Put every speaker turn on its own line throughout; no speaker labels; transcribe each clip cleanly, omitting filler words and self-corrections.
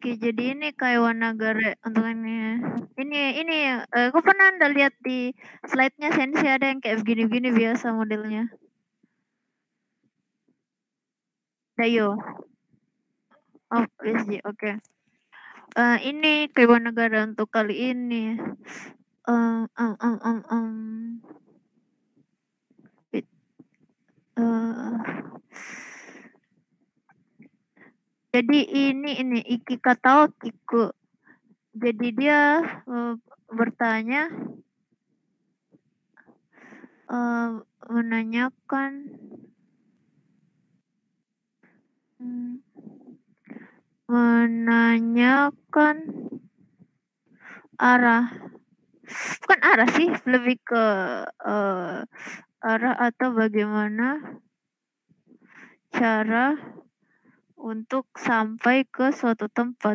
Oke, jadi ini Kaiwanagare untuk ini. Aku pernah Anda lihat di slide-nya Sensei ada yang kayak begini-begini biasa modelnya. Dayo. Oh, PSG. Oke. Ini Kaiwanagare untuk kali ini. Um, um, um, um, um. Jadi ini Iki Katao Kiku. Jadi dia bertanya, menanyakan arah, bukan arah sih, lebih ke arah atau bagaimana cara untuk sampai ke suatu tempat.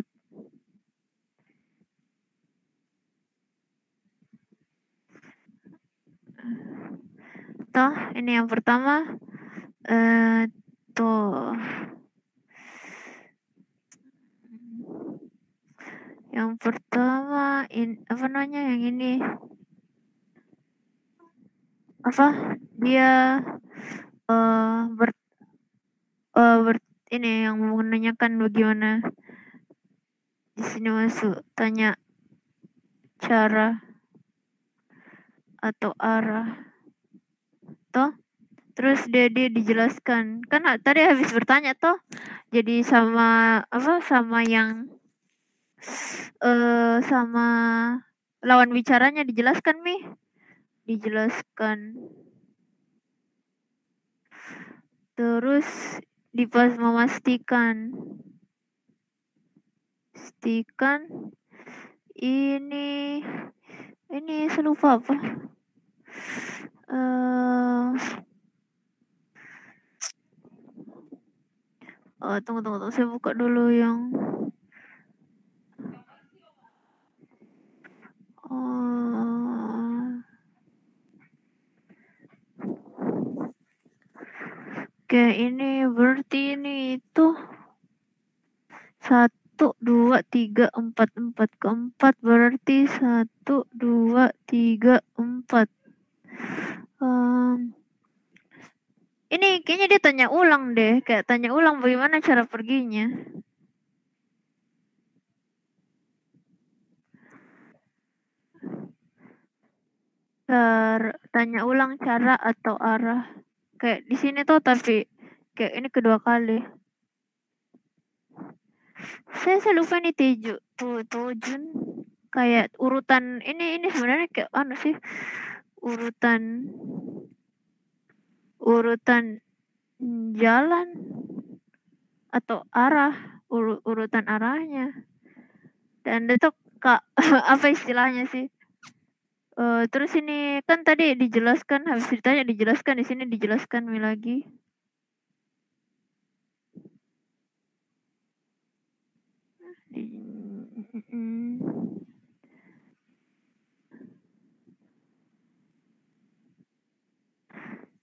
Toh, ini yang pertama. Tuh. Yang pertama, yang ini. Dia ini yang menanyakan bagaimana di sini masuk tanya cara atau arah toh, terus dia dijelaskan kan tadi habis bertanya toh, jadi sama yang sama lawan bicaranya dijelaskan terus memastikan ini saya lupa apa. Tunggu saya buka dulu yang oke, ini berarti ini itu 1, 2, 3, 4 keempat berarti 1, 2, 3, 4. Ini kayaknya dia tanya ulang deh, kayak tanya ulang bagaimana cara perginya. Tanya ulang cara atau arah. Kayak di sini tuh tapi kayak ini kedua kali. Saya lupa nih Tojun. Kayak urutan ini sebenarnya kayak sih? Urutan jalan atau arah, urutan arahnya. Dan itu apa istilahnya sih? Terus ini kan tadi dijelaskan, habis ditanya dijelaskan, di sini dijelaskan lagi.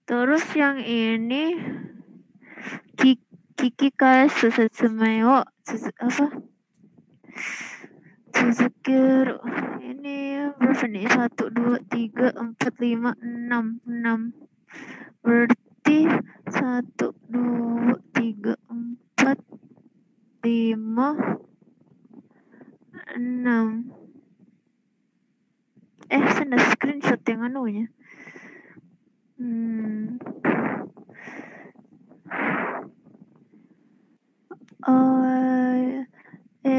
Terus yang ini Kiki kai susetsume wo Suzukiru. Ini berapa nih? 1, 2, 3, 4, 5, 6. Berarti 1, 2, 3, 4, 5, 6. Saya screenshot yang anunya.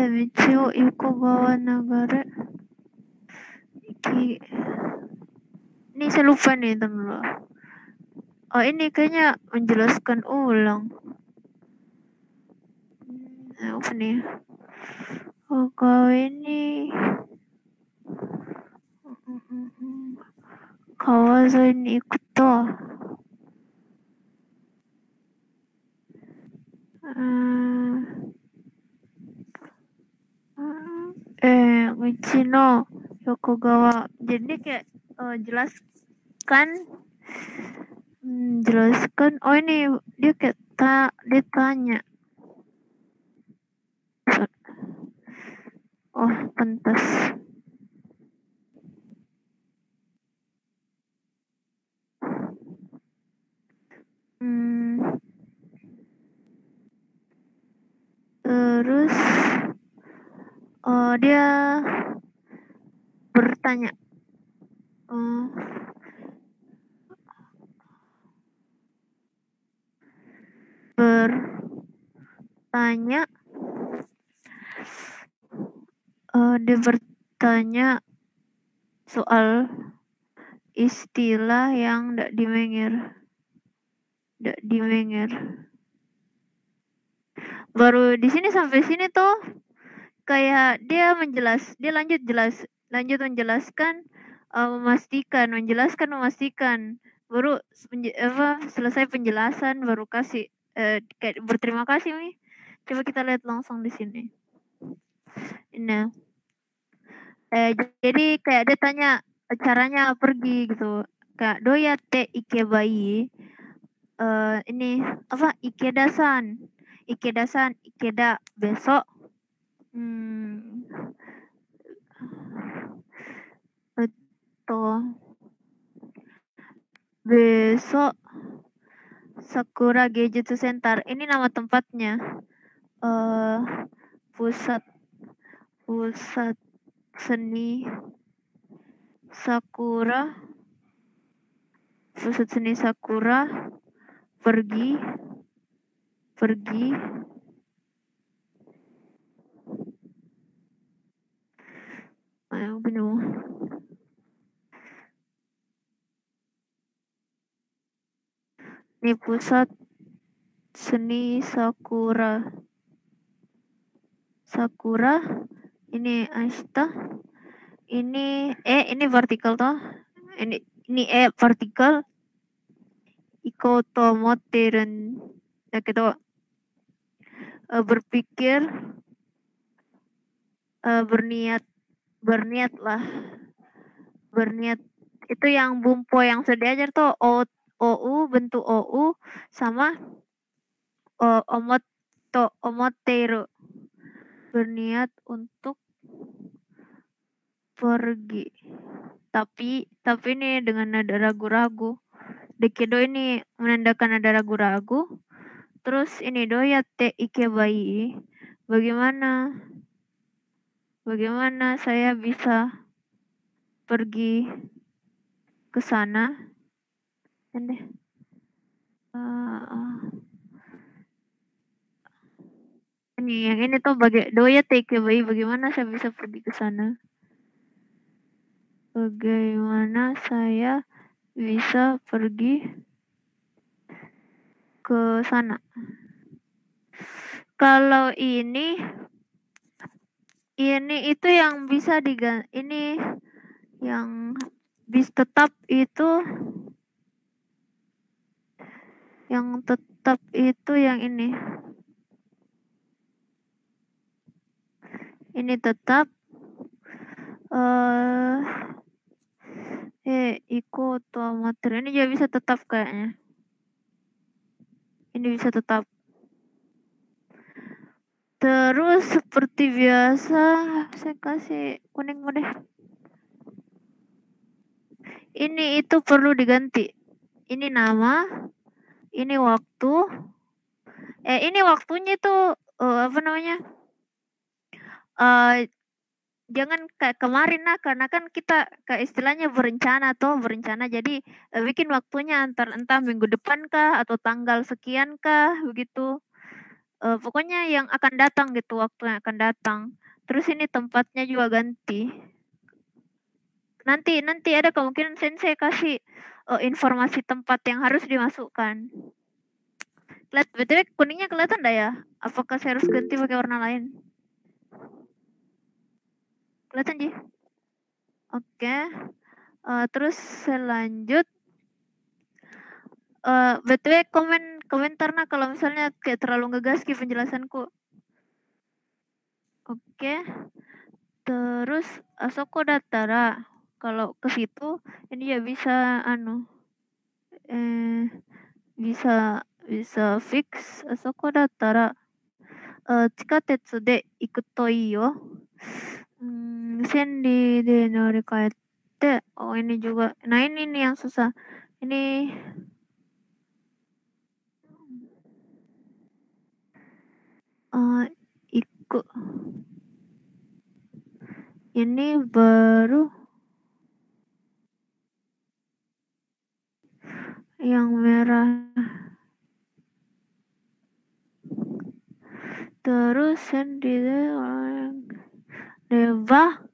Michio Yokogawa Nagare. Ini saya lupa nih teman-teman. Ini kayaknya menjelaskan ulang. Apa nih? Kalau ini Kawazo ini ikut toh. Michino Yokogawa. Jadi kayak jelaskan. Ini dia kayak dia tanya. Oh, pantas. Terus dia bertanya, dia bertanya soal istilah yang ndak dimenger. Baru di sini sampai sini tuh kayak dia lanjut menjelaskan, memastikan. Baru selesai penjelasan baru kasih kayak berterima kasih nih. Coba kita lihat langsung di sini. Nah, jadi kayak dia tanya caranya pergi gitu. Kayak doyate ikebai. Ini apa? Ikeda besok. Betul. Besok Sakura Genjutsu Center. Ini nama tempatnya. Pusat seni Sakura. Pusat seni Sakura. Pergi. Ayo bingung. Ini pusat seni Sakura. Ini Ashita. Ini vertikal toh. Ini vertikal. Iko to motteren. Da kedo berpikir, berniat itu yang bumpo yang sudah diajar tuh OU, bentuk OU sama omoteru, berniat untuk pergi. Tapi ini dengan nada ragu-ragu. Dekedo ini menandakan nada ragu-ragu. Terus ini doyate ikebai. Bagaimana saya bisa pergi ke sana? Yang ini tuh doyate ikebai, bagaimana saya bisa pergi ke sana? Bagaimana saya bisa pergi ke sana? Kalau ini itu yang bisa diganti. Ini yang bis tetap itu yang ini. Ini tetap ikut materi ini juga bisa tetap kayaknya. Ini bisa tetap. Terus seperti biasa saya kasih kuning deh. Ini itu perlu diganti. Ini nama, ini waktu. Ini waktunya tuh apa namanya? Jangan kayak kemarin lah, karena kan kita kayak istilahnya berencana jadi bikin waktunya entah minggu depan kah atau tanggal sekian kah begitu. Pokoknya yang akan datang gitu, waktu yang akan datang. Terus ini tempatnya juga ganti. Nanti ada kemungkinan sensei kasih informasi tempat yang harus dimasukkan. Betul, kuningnya kelihatan enggak ya? Apakah saya harus ganti pakai warna lain? Kelihatan Ji? Oke. Terus selanjut. Betul, komentar kalau misalnya kayak terlalu ngegas ke penjelasanku. Oke. Terus Asoko datara. Kalau ke situ ini ya bisa bisa fix. Asoko datara chikatetsu de iku to ii yo. Sendi de norikaete. Oh, ini juga. Nah, ini nih yang susah. Ini iku. Ini baru yang merah. Terus sendi de deva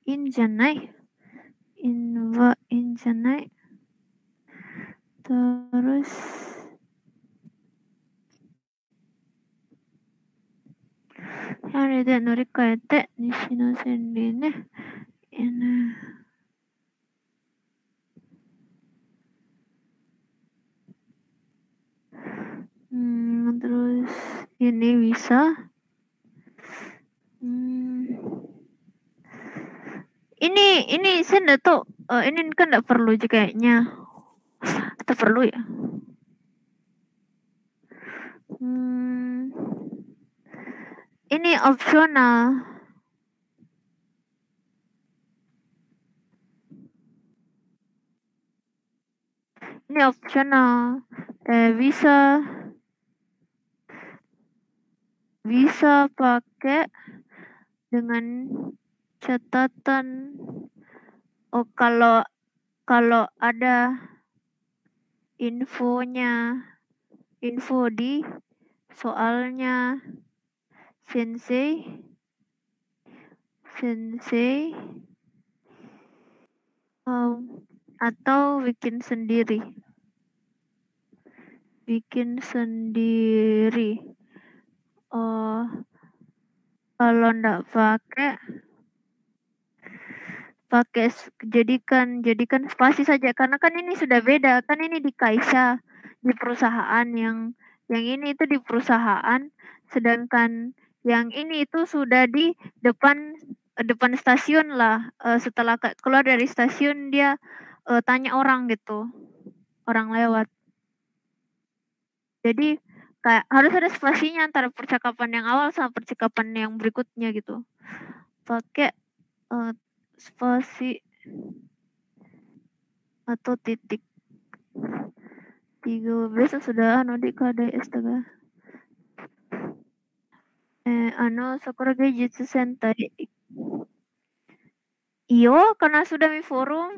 injanai. Inva injanai. Terus hari de norikaete nishi no sendi ne. Ini. Terus ini bisa. Ini saya nggak tahu. Ini kan nggak perlu juga kayaknya. Atau perlu ya? Ini opsional. Ini opsional. Bisa pakai dengan catatan. Oh, kalau ada info di soalnya sensei atau bikin sendiri. Kalau ndak pakai jadikan spasi saja, karena kan ini sudah beda, kan ini di Kaisa, di perusahaan, yang ini itu di perusahaan, sedangkan yang ini itu sudah di depan stasiun lah. Setelah keluar dari stasiun dia tanya orang gitu, orang lewat. Jadi kayak harus ada spasinya antara percakapan yang awal sama percakapan yang berikutnya gitu. Pakai spasi atau titik. 13 sudah di KDS taga. Sakura Genjutsu Sentai. Iyo, karena sudah di forum.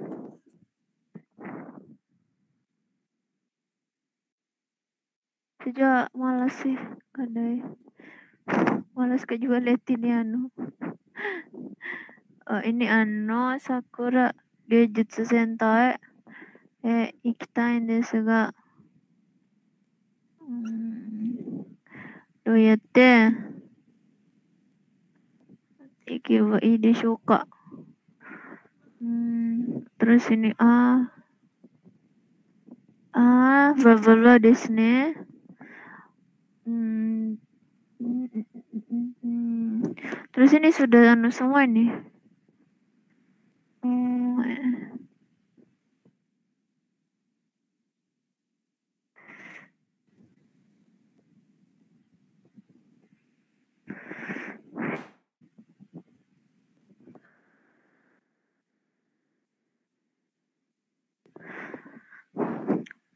Sejak malas sih kadai. Malas ke juga liatin ya ini Sakura Genjutsu Sentai 行きたいんですが、どうやって行けばいいでしょうか。terus ini bla bla bla desu ne. Terus ini sudah semua ini.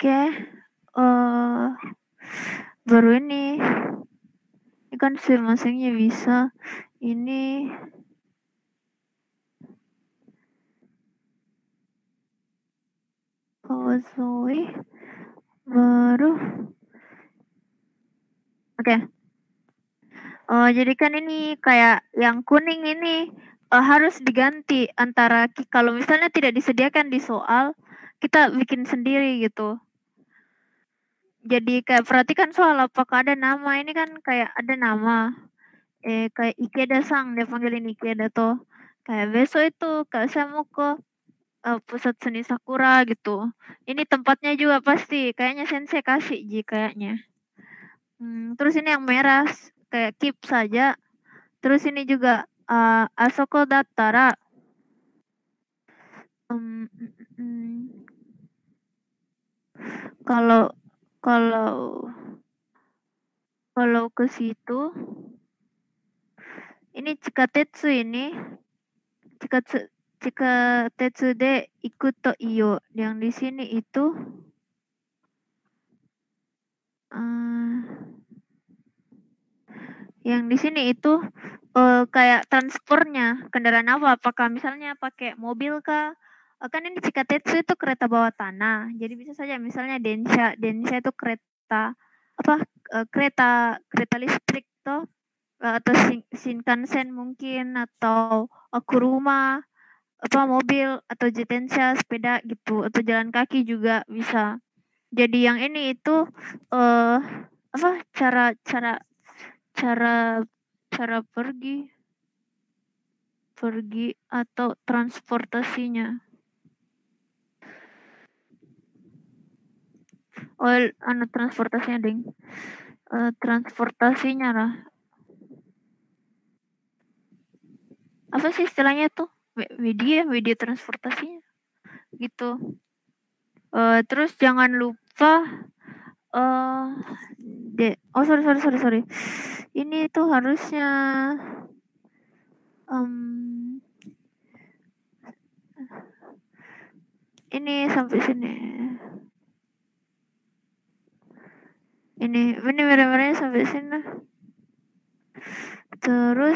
Oke. Baru ini kan masing-masingnya bisa. Ini Kawasoi baru. Oke. Jadi kan ini kayak yang kuning ini harus diganti antara kalau misalnya tidak disediakan di soal, kita bikin sendiri gitu. Jadi kayak perhatikan soal apakah ada nama. Ini kan kayak ada nama. Kayak Ikeda-san, dia panggilin Ikeda tuh. Kayak besok itu kayak saya mau ke pusat seni Sakura gitu. Ini tempatnya juga pasti kayaknya sensei kasih kayaknya. Terus ini yang merah kayak keep saja. Terus ini juga asoko dattara kalau ke situ ini Chikatetsu ini Chikatetsu de ikuto iyo. Yang di sini itu yang di sini itu kayak transportnya kendaraan apa? Apakah misalnya pakai mobil kah? Kan ini Chikatetsu itu kereta bawah tanah. Jadi bisa saja misalnya Densha itu kereta kereta listrik toh, atau Shinkansen mungkin, atau Kuruma mobil, atau Jitensha sepeda gitu, atau jalan kaki juga bisa. Jadi yang ini itu cara pergi atau transportasinya. Transportasinya ding. Transportasinya lah. Apa sih istilahnya tuh? Media transportasinya. Gitu. Terus jangan lupa sorry. Ini tuh harusnya ini sampai sini. Ini merah-merahnya sampai sini. Terus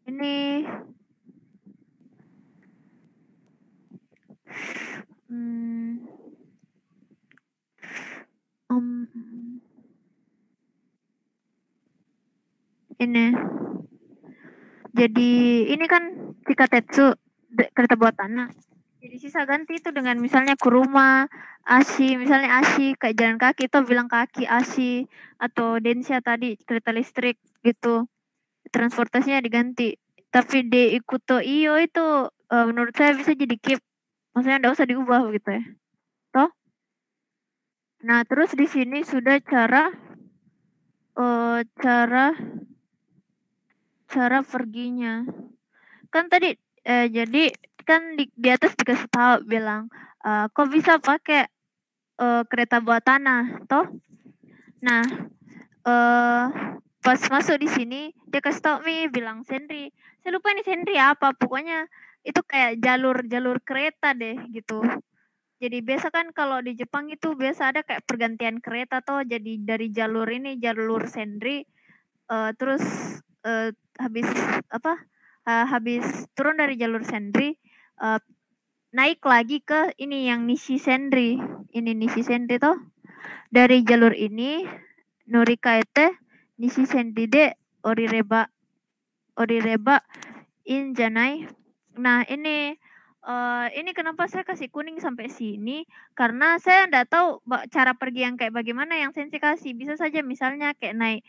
ini ini. Jadi ini kan Chikatetsu kereta bawah tanah. Jadi sisa ganti itu dengan misalnya Kuruma, Ashi, misalnya Ashi kayak jalan kaki itu bilang kaki Ashi, atau Densha tadi kereta listrik gitu. Transportasinya diganti. Tapi de Ikuto iyo itu menurut saya bisa jadi keep. Maksudnya enggak usah diubah gitu ya. Toh? Nah, terus di sini sudah cara perginya. Kan tadi jadi kan di atas dikasih tahu bilang kok bisa pakai kereta bawah tanah toh. Nah, pas masuk di sini dia kasih tahu bilang Senri. Saya lupa ini Senri apa, pokoknya itu kayak jalur kereta deh gitu. Jadi biasa kan kalau di Jepang itu biasa ada kayak pergantian kereta toh, jadi dari jalur ini jalur Senri terus habis turun dari jalur Senri naik lagi ke ini yang Nishi Senri. Ini Nishi Senri toh. Dari jalur ini Norikaete Nishi Senri de Orireba in janai. Nah, ini kenapa saya kasih kuning sampai sini, karena saya enggak tahu cara pergi yang kayak bagaimana yang Sensei kasih. Bisa saja misalnya kayak naik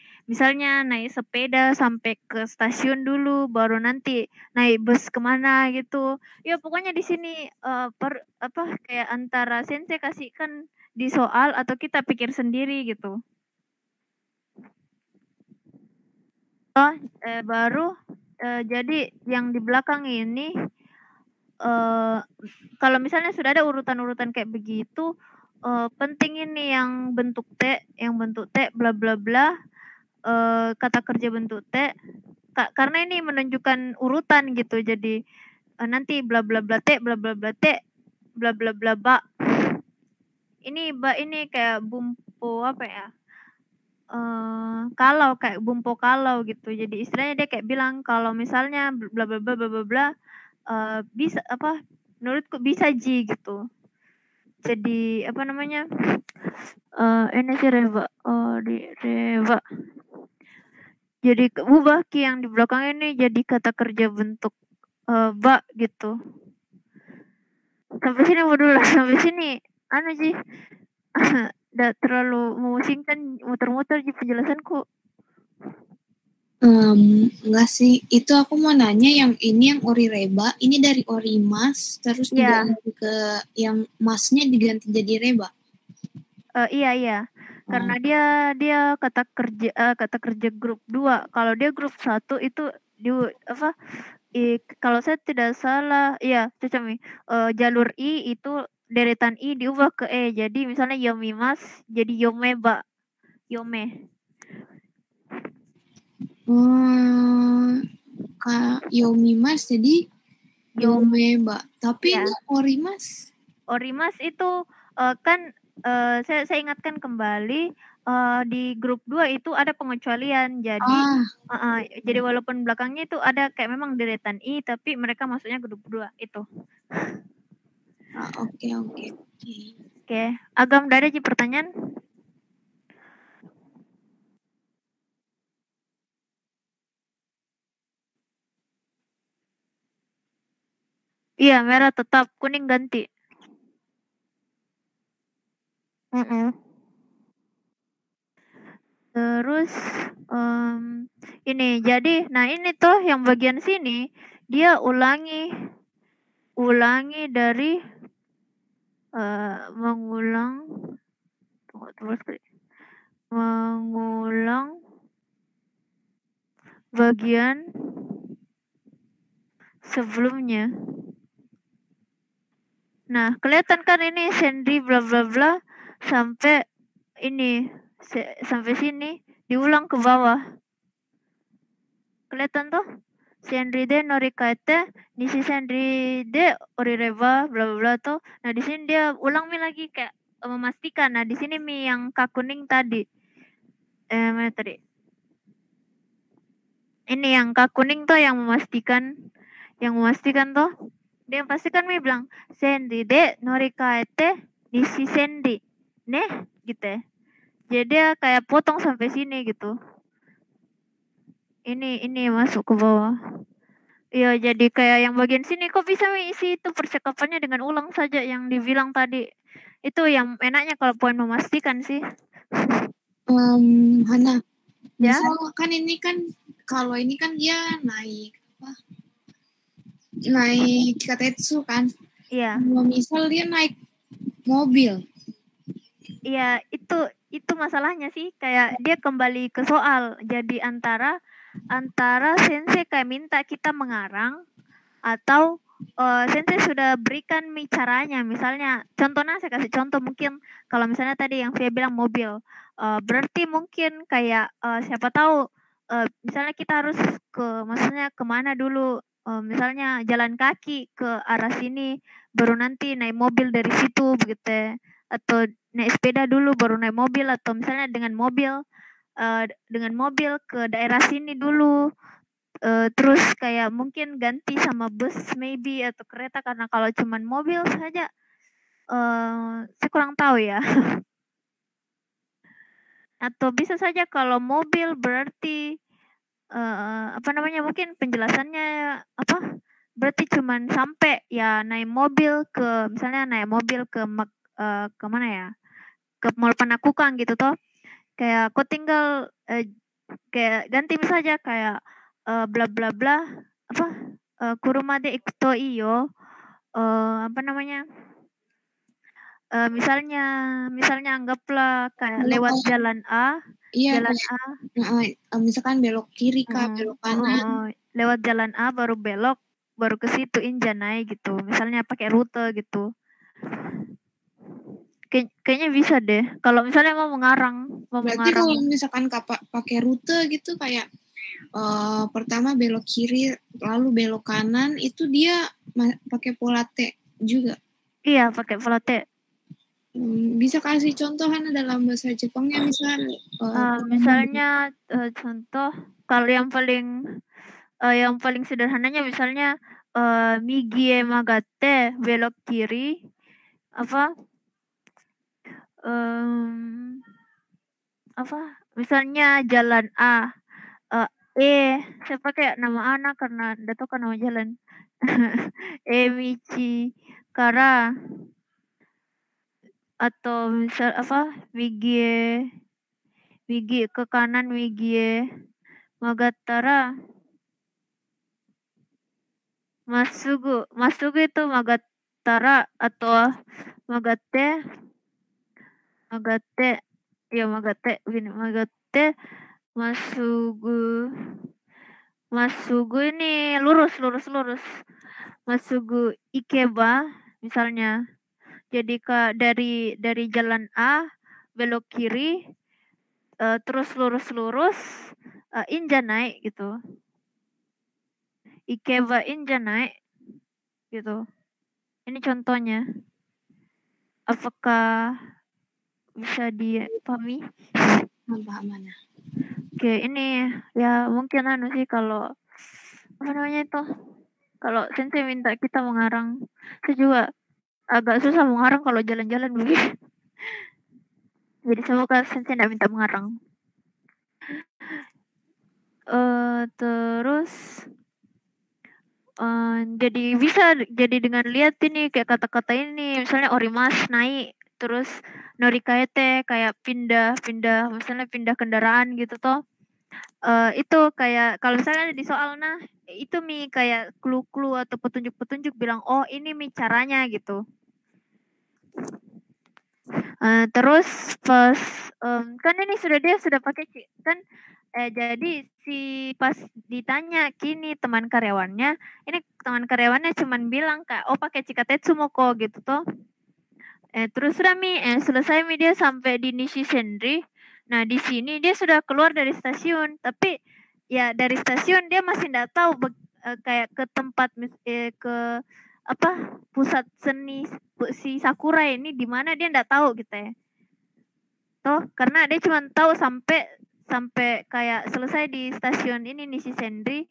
sepeda sampai ke stasiun dulu, baru nanti naik bus kemana gitu. Ya pokoknya di sini kayak antara Sensei kasihkan di soal atau kita pikir sendiri gitu. Baru jadi yang di belakang ini kalau misalnya sudah ada urutan-urutan kayak begitu, penting ini yang bentuk T bla bla bla, kata kerja bentuk T, karena ini menunjukkan urutan gitu. Jadi nanti bla bla bla T bla bla bla T bla bla bla ba. Ini kayak bumpo apa ya? Kalau kayak bumpo kalau gitu. Jadi istilahnya dia kayak bilang kalau misalnya bla bla bla bla bla bla bisa menurutku bisa gitu. Jadi ini sih Reva Reva. Jadi ubah ki yang di belakang ini jadi kata kerja bentuk ba gitu. Sampai sini dulu sampai sini sih udah terlalu memusingkan, muter-muter di penjelasanku.
Enggak sih, itu aku mau nanya yang ini yang Orireba, ini dari Orimas terus diganti ke yang masnya diganti jadi Reba.
Iya. Karena dia kata kerja grup 2. Kalau dia grup 1 itu kalau saya tidak salah, iya Cocami. Jalur I itu deretan I diubah ke E. Jadi misalnya Yomimas jadi Yomeba. Yome.
Yomimas jadi Yomeba. Tapi
Ya.
ini Orimas.
Orimas itu kan saya ingatkan kembali di grup 2 itu ada pengecualian. Jadi walaupun belakangnya itu ada kayak memang deretan I tapi mereka masuknya grup 2 itu.
Oke.
Oke, Agam ada aja pertanyaan? Iya, merah tetap, kuning ganti. Terus ini jadi, nah ini tuh yang bagian sini dia ulangi dari mengulang bagian sebelumnya. Nah, kelihatan kan ini Sandy bla bla bla sampai ini sampai sini diulang ke bawah. Kelihatan tuh? Sandy de norikaete nisi Sandy de orireba bla bla bla tuh. Nah, di sini dia ulang lagi kayak memastikan. Nah, di sini yang kuning tadi. Mana tadi? Ini yang kuning tuh yang memastikan tuh. Dia pastikan bilang Sandy de norikaete nisi Sandy. Nih, gitu ya. Jadi dia kayak potong sampai sini gitu. Ini masuk ke bawah. Iya, jadi kayak yang bagian sini kok bisa isi itu percakapannya dengan ulang saja yang dibilang tadi. Itu yang enaknya kalau poin memastikan sih.
Hana,
Ya?
misal kan ini kan kalau ini kan dia naik katetsu kan.
Iya.
Misal dia naik mobil.
Iya, itu masalahnya sih, kayak dia kembali ke soal. Jadi antara sensei kayak minta kita mengarang atau sensei sudah berikan caranya. Misalnya contohnya saya kasih contoh, mungkin kalau misalnya tadi yang saya bilang mobil, berarti mungkin kayak siapa tahu misalnya kita harus maksudnya kemana dulu, misalnya jalan kaki ke arah sini baru nanti naik mobil dari situ begitu ya. Atau naik sepeda dulu baru naik mobil, atau misalnya dengan mobil ke daerah sini dulu, terus kayak mungkin ganti sama bus maybe atau kereta, karena kalau cuman mobil saja saya kurang tahu ya. Atau bisa saja kalau mobil berarti mungkin penjelasannya berarti cuman sampai ya naik mobil ke mana ya, ke Mall Panakukang gitu toh, kayak kok tinggal kayak ganti saja kayak bla bla bla kurumade ikuto iyo, misalnya anggaplah kayak lewat jalan A.
Iya, jalan A. Misalkan belok kiri kah, belok kanan.
Lewat jalan A baru belok, baru ke situ Injanai gitu. Misalnya pakai rute gitu. Kayaknya bisa deh. Kalau misalnya mau mengarang.
Berarti kalau misalkan pakai rute gitu kayak pertama belok kiri, lalu belok kanan, itu dia pakai pola T juga?
Iya, pakai pola T.
Bisa kasih contohan dalam bahasa Jepangnya
misalnya contoh kalau yang paling sederhananya misalnya migie magate belok kiri misalnya jalan A, saya pakai nama anak karena tidak tahu kan nama jalan. Michi Kara, atau misal Wigie ke kanan, Wigie Magatara, Masugu itu Magatara atau Magate Masugu ini lurus. Masugu Ikeba misalnya. Jadi dari jalan A belok kiri, terus lurus injanai gitu. Ikeba injanai gitu. Ini contohnya. Apakah bisa dipahami?
Paham.
Oke, ini ya mungkin sih kalau apa namanya itu? Kalau sensei minta kita mengarang, saya juga agak susah mengarang kalau jalan-jalan begitu. Jadi semoga sensei tidak minta mengarang. Terus jadi bisa jadi dengan lihat ini kayak kata-kata ini, misalnya orimas naik, terus norikaete kayak pindah misalnya pindah kendaraan gitu toh. Itu kayak kalau misalnya di soal itu kayak clue-clue atau petunjuk-petunjuk bilang oh ini caranya gitu. Terus pas kan ini dia sudah pakai kan jadi pas ditanya kini teman karyawannya, ini teman karyawannya cuman bilang Kak, oh pakai Chikatetsu Moko gitu toh. Terus selesai dia sampai di Nishisenri. Nah, di sini dia sudah keluar dari stasiun, tapi ya dari stasiun dia masih tidak tahu kayak ke tempat ke apa pusat seni si Sakura ini di mana dia tidak tahu gitu ya. Toh karena dia cuma tahu sampai kayak selesai di stasiun ini Nishisenri,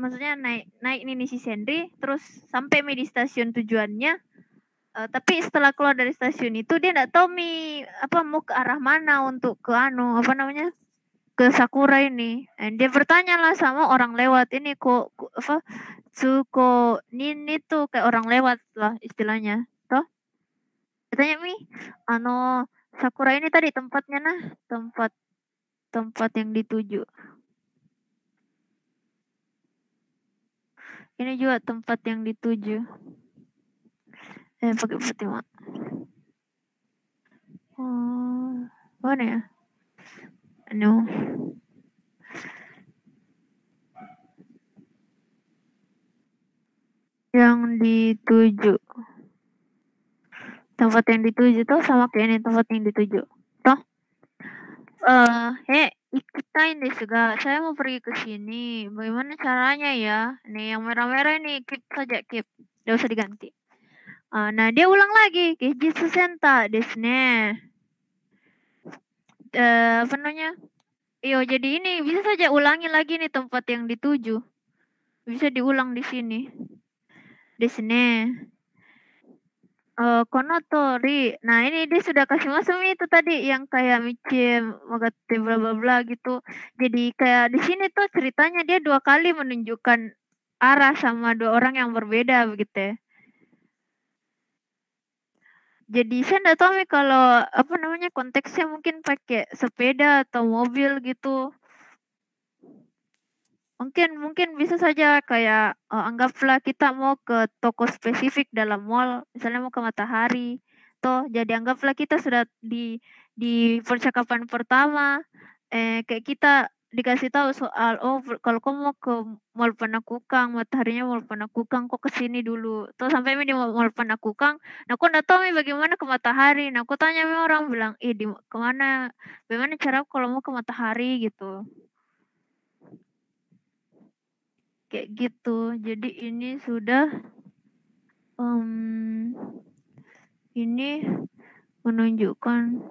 maksudnya naik ini Nishisenri terus sampai di stasiun tujuannya, tapi setelah keluar dari stasiun itu dia tidak tahu mau ke arah mana untuk ke ke Sakura ini. Dan dia bertanya lah sama orang lewat ini kok Tsuko Nin itu kayak orang lewat lah istilahnya toh. Katanya Sakura ini tadi tempatnya tempat yang dituju. Ini juga tempat yang dituju. Pakai Fatima. Mana ya? No. Yang dituju. Tempat yang dituju tuh sama kayak ini tempat yang dituju. Toh? Ikitain desu ga. Saya mau pergi ke sini. Bagaimana caranya ya? Nih yang merah-merah ini keep saja keep. Tidak usah diganti. Nah dia ulang lagi. Geijitsu Senta desu ne. Apa namanya? Jadi ini bisa saja ulangi lagi nih tempat yang dituju. Bisa diulang di sini. Desu ne. Konotori. Nah ini dia sudah kasih masuk itu tadi yang kayak Michi Magate bla bla bla gitu. Jadi kayak di sini tuh ceritanya dia 2 kali menunjukkan arah sama 2 orang yang berbeda begitu ya. Jadi saya tidak tahu kalau konteksnya mungkin pakai sepeda atau mobil gitu. Mungkin bisa saja kayak anggaplah kita mau ke toko spesifik dalam mall, misalnya mau ke Matahari. Jadi anggaplah kita sudah di percakapan pertama kayak kita dikasih tahu soal kalau kamu mau ke Mall Panakukang, Mataharinya Mall Panakukang, kok ke sini dulu. Sampai di Mall Panakukang, nah aku enggak tahu bagaimana ke Matahari. Nah aku tanya orang bilang, kemana? Bagaimana cara kalau mau ke Matahari gitu. Kayak gitu. Jadi ini sudah ini menunjukkan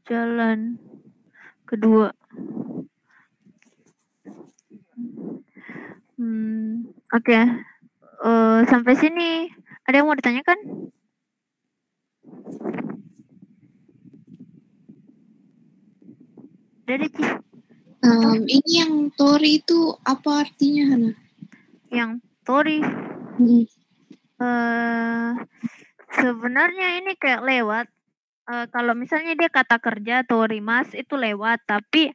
jalan kedua. Oke. Sampai sini ada yang mau ditanyakan? Dari
ini yang tori itu apa artinya, Hana?
Yang tori? Sebenarnya ini kayak lewat. Kalau misalnya dia kata kerja torimas itu lewat, tapi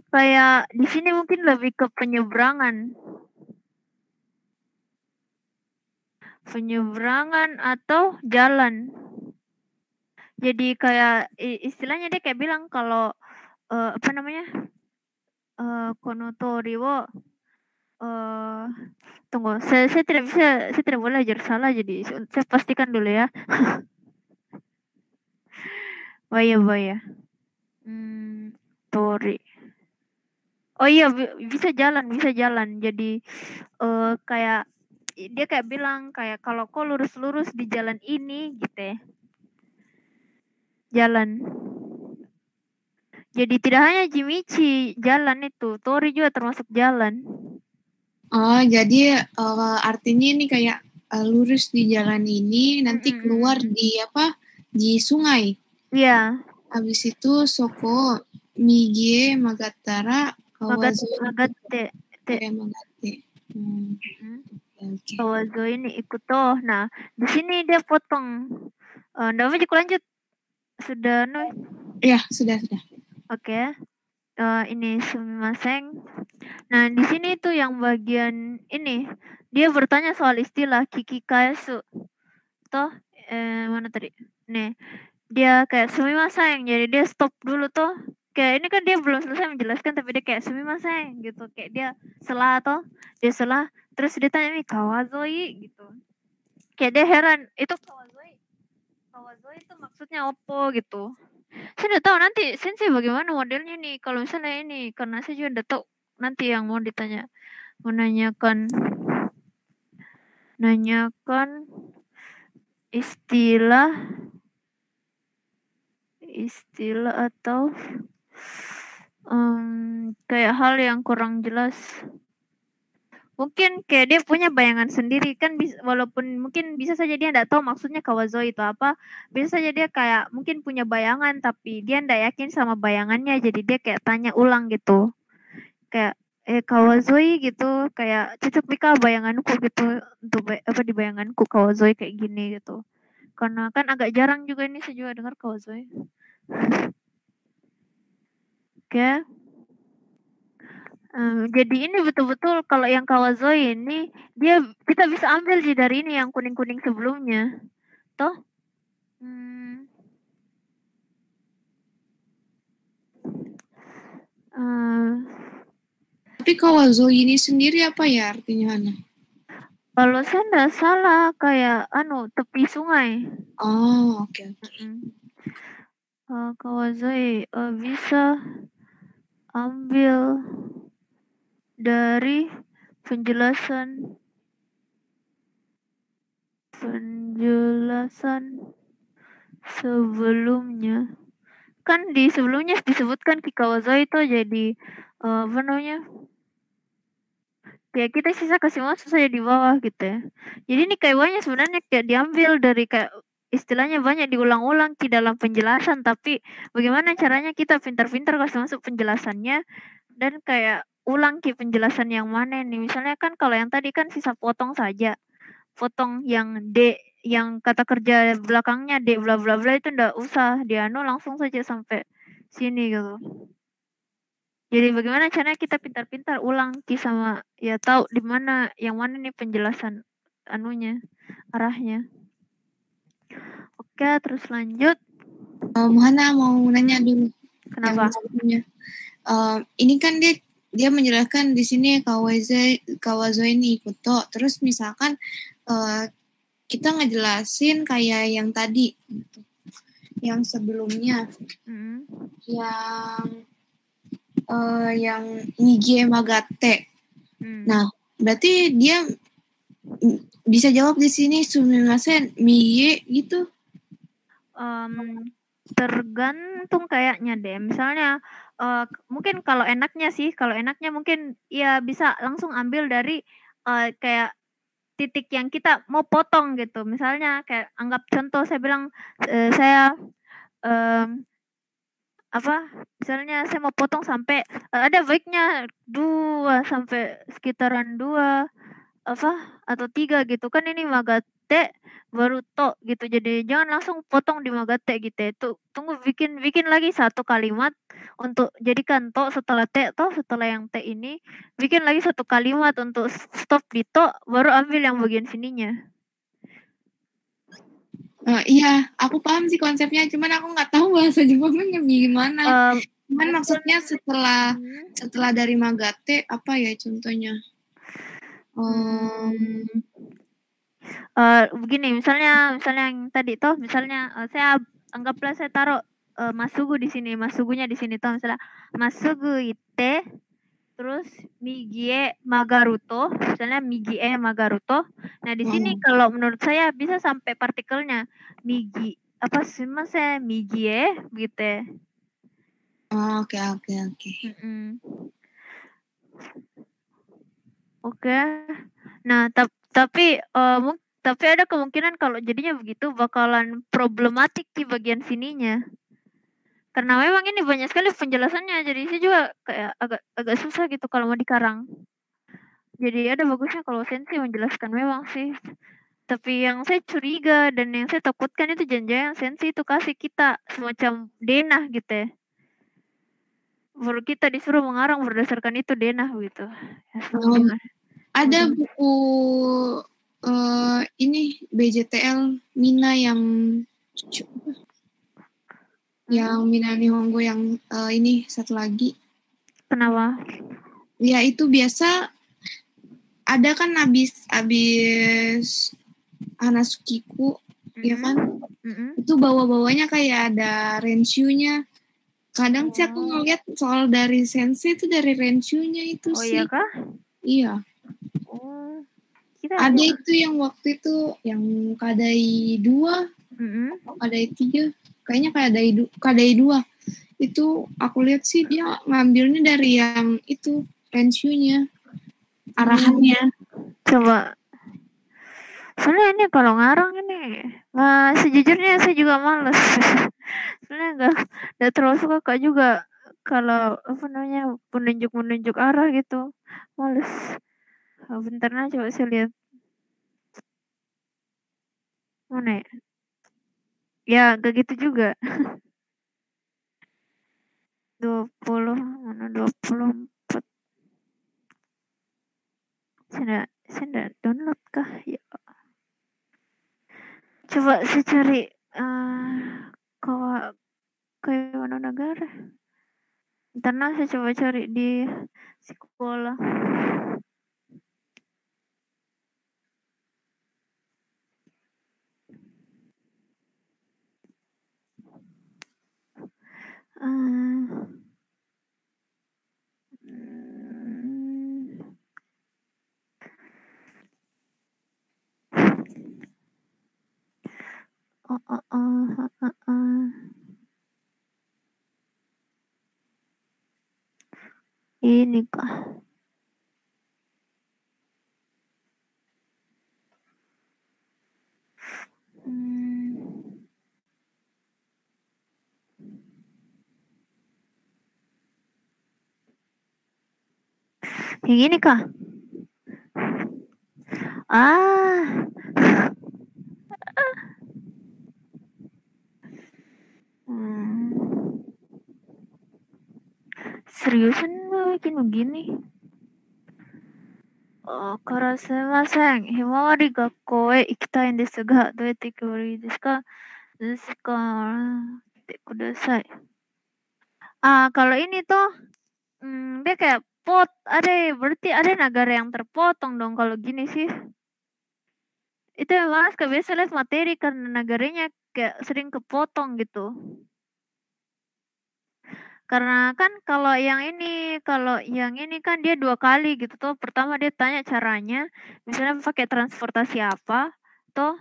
kayak di sini mungkin lebih ke penyeberangan. Penyeberangan atau jalan. Jadi kayak istilahnya dia kayak bilang kalau konotori wo tunggu, saya tidak boleh ajar salah, jadi saya pastikan dulu ya. Buaya. Tori. Oh iya, bisa jalan. Jadi kayak dia kayak bilang kayak kalau kau lurus-lurus di jalan ini gitu ya. Jalan. Jadi tidak hanya Jimichi jalan itu, Tori juga termasuk jalan.
Oh, jadi artinya ini kayak lurus di jalan ini, nanti keluar di apa? Di sungai.
Iya.
Habis itu Soko, Migie, Magatara, Kawazoe.
Magate.
Magate.
Okay. Kawazoe ini ikut toh. Nah, di sini dia potong. Nggak mau lanjut. Sudah, no?
Ya, sudah.
Oke. Ini sumimasen. Nah, di sini tuh yang bagian ini dia bertanya soal istilah kikikaesu. Toh, mana tadi? Nih, dia kayak sumimasen. Jadi dia stop dulu toh. Kayak ini kan dia belum selesai menjelaskan tapi dia kayak sumimasen gitu. Kayak dia selah toh. Dia selah terus dia tanya nih kawazoe gitu. Kayak dia heran, itu kawazoe itu maksudnya apa gitu. Saya udah tahu nanti sensei bagaimana modelnya nih kalau misalnya ini, karena saya juga udah tahu nanti yang mau ditanya, menanyakan istilah atau kayak hal yang kurang jelas. Mungkin kayak dia punya bayangan sendiri kan, walaupun mungkin bisa saja dia tidak tahu maksudnya kawazoe itu apa, bisa saja dia kayak mungkin punya bayangan tapi dia tidak yakin sama bayangannya, jadi dia kayak tanya ulang gitu, kayak kawazoe gitu, kayak cocok nika bayanganku gitu, untuk apa di bayanganku kawazoe kayak gini gitu, karena kan agak jarang juga ini saya juga dengar kawazoe. Oke. Jadi ini betul-betul kalau yang kawazoe ini dia kita bisa ambil sih dari ini yang kuning-kuning sebelumnya, toh.
Tapi kawazoe ini sendiri apa ya artinya, Ana?
Kalau saya nggak salah kayak tepi sungai.
Oh, oke.
Kawazoe bisa ambil dari penjelasan sebelumnya. Kan di sebelumnya disebutkan kawazoe itu jadi apa namanya? Kayak kita sisa kasih masuk saja di bawah gitu ya. Jadi ini kayak banyak sebenarnya kayak diambil dari kayak istilahnya banyak diulang-ulang di dalam penjelasan, tapi bagaimana caranya kita pintar-pintar kasih masuk penjelasannya dan kayak ulang ke penjelasan yang mana nih. Misalnya kan kalau yang tadi kan sisa potong saja. Potong yang D, yang kata kerja belakangnya D bla bla bla itu ndak usah langsung saja sampai sini gitu. Jadi bagaimana caranya kita pintar-pintar ulang sama ya tahu di mana yang mana nih penjelasan arahnya. Oke, terus lanjut.
Hana mau nanya dulu.
Kenapa?
Ini kan dia menjelaskan di sini kawazoe ini ikuto. Terus misalkan kita ngejelasin kayak yang tadi, yang sebelumnya, yang Nigie Magate. Nah, berarti dia bisa jawab di sini sumimasen Miye gitu.
Tergantung kayaknya deh. Misalnya mungkin kalau enaknya mungkin ya bisa langsung ambil dari kayak titik yang kita mau potong gitu. Misalnya kayak anggap contoh saya bilang saya misalnya saya mau potong sampai ada baiknya 2 sampai sekitaran 2 atau 3 gitu kan, ini magate baru to gitu, jadi jangan langsung potong di magate gitu ya. Tunggu bikin lagi satu kalimat untuk jadikan to setelah setelah yang t ini bikin lagi satu kalimat untuk stop di to, baru ambil yang bagian sininya.
Iya, aku paham sih konsepnya, cuman aku nggak tahu bahasa Jepangnya gimana. Cuman maksudnya setelah dari magate apa ya contohnya?
Begini, misalnya yang tadi misalnya saya anggaplah saya taruh masugu di sini, masugunya di sini tuh misalnya masugu ite terus migie magaruto, misalnya migie magaruto. Nah, di sini kalau menurut saya bisa sampai partikelnya migi apa sih mas migie gitu.
Oke.
Oke. Nah, tapi ada kemungkinan kalau jadinya begitu bakalan problematik di bagian sininya. Karena memang ini banyak sekali penjelasannya, jadi saya juga kayak agak susah gitu kalau mau dikarang. Jadi ada bagusnya kalau Sensei menjelaskan memang sih. Tapi yang saya curiga dan yang saya takutkan itu jangan-jangan Sensei itu kasih kita semacam denah gitu ya. Baru kita disuruh mengarang berdasarkan itu denah gitu. Ya,
ada buku ini BJTL Mina yang Mina Nihongo yang ini satu lagi.
Kenapa?
Ya itu biasa ada kan abis Hanazukiku, ya kan? Itu bawa-bawanya kayak ada renshu-nya. Kadang sih aku ngeliat soal dari Sensei itu dari renshu-nya itu sih.
Oh iya kah?
Iya.
Oh.
Ada itu yang waktu itu yang Kadai 2, Kadai 3, kayaknya Kadai 2. Itu aku lihat sih dia ngambilnya dari yang itu renshu-nya. Arahannya.
Coba. Soalnya ini kalau ngarang ini, sejujurnya saya juga males. Soalnya nggak terlalu suka Kak juga kalau menunjuk arah gitu, males. Bentar nah coba saya lihat. Mana ya? Ya gak gitu juga. 20 mana 24. Saya download kah? Ya. Coba saya cari kayak mana negara. Ntar saya coba cari di sekolah. Ini kah? Yang ini kah? Seriusan bikin begini? Karasumasen, himawari gakkou e ikitai n desu ga, dou yatte ikebara desu ka? Desu ka, kudasai. Kalau ini tuh dia kayak berarti ada negara yang terpotong dong kalau gini sih. Itu memang biasa lihat materi karena negaranya kayak sering kepotong gitu. Karena kan kalau yang ini kan dia 2 kali gitu tuh. Pertama dia tanya caranya, misalnya pakai transportasi apa, toh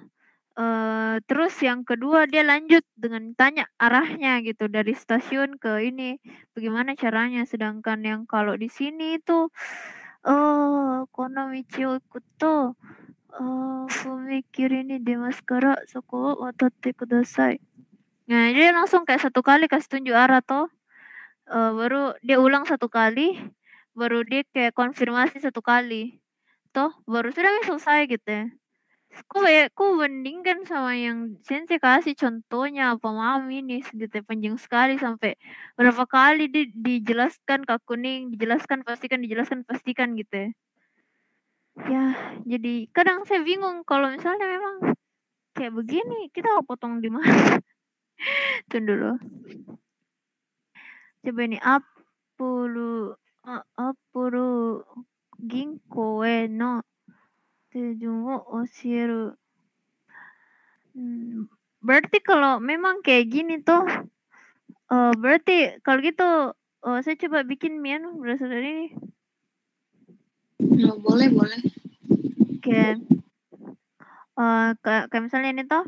terus yang kedua dia lanjut dengan tanya arahnya gitu dari stasiun ke ini, bagaimana caranya. Sedangkan yang kalau di sini itu kono michi o ikuto fumikiri ni demasu kara soko wo watatte kudasai. Nah, dia langsung kayak 1 kali kasih tunjuk arah toh. Baru dia ulang 1 kali, baru dia kayak konfirmasi 1 kali. Toh baru sudah selesai gitu ya. Kok bandingkan sama yang Sensei kasih contohnya paham ini gitu ya, panjang sekali sampai berapa kali dijelaskan Kak Kuning, dijelaskan pastikan gitu ya. Ya, jadi kadang saya bingung kalau misalnya memang kayak begini, kita mau potong di mana? Tunggu dulu. Coba ini Apuru ginkou e no tejun wo osieru. Berarti kalau memang kayak gini tuh Berarti kalau gitu saya coba bikin mie berdasarkan ini.
Boleh.
Oke. Kayak misalnya ini toh,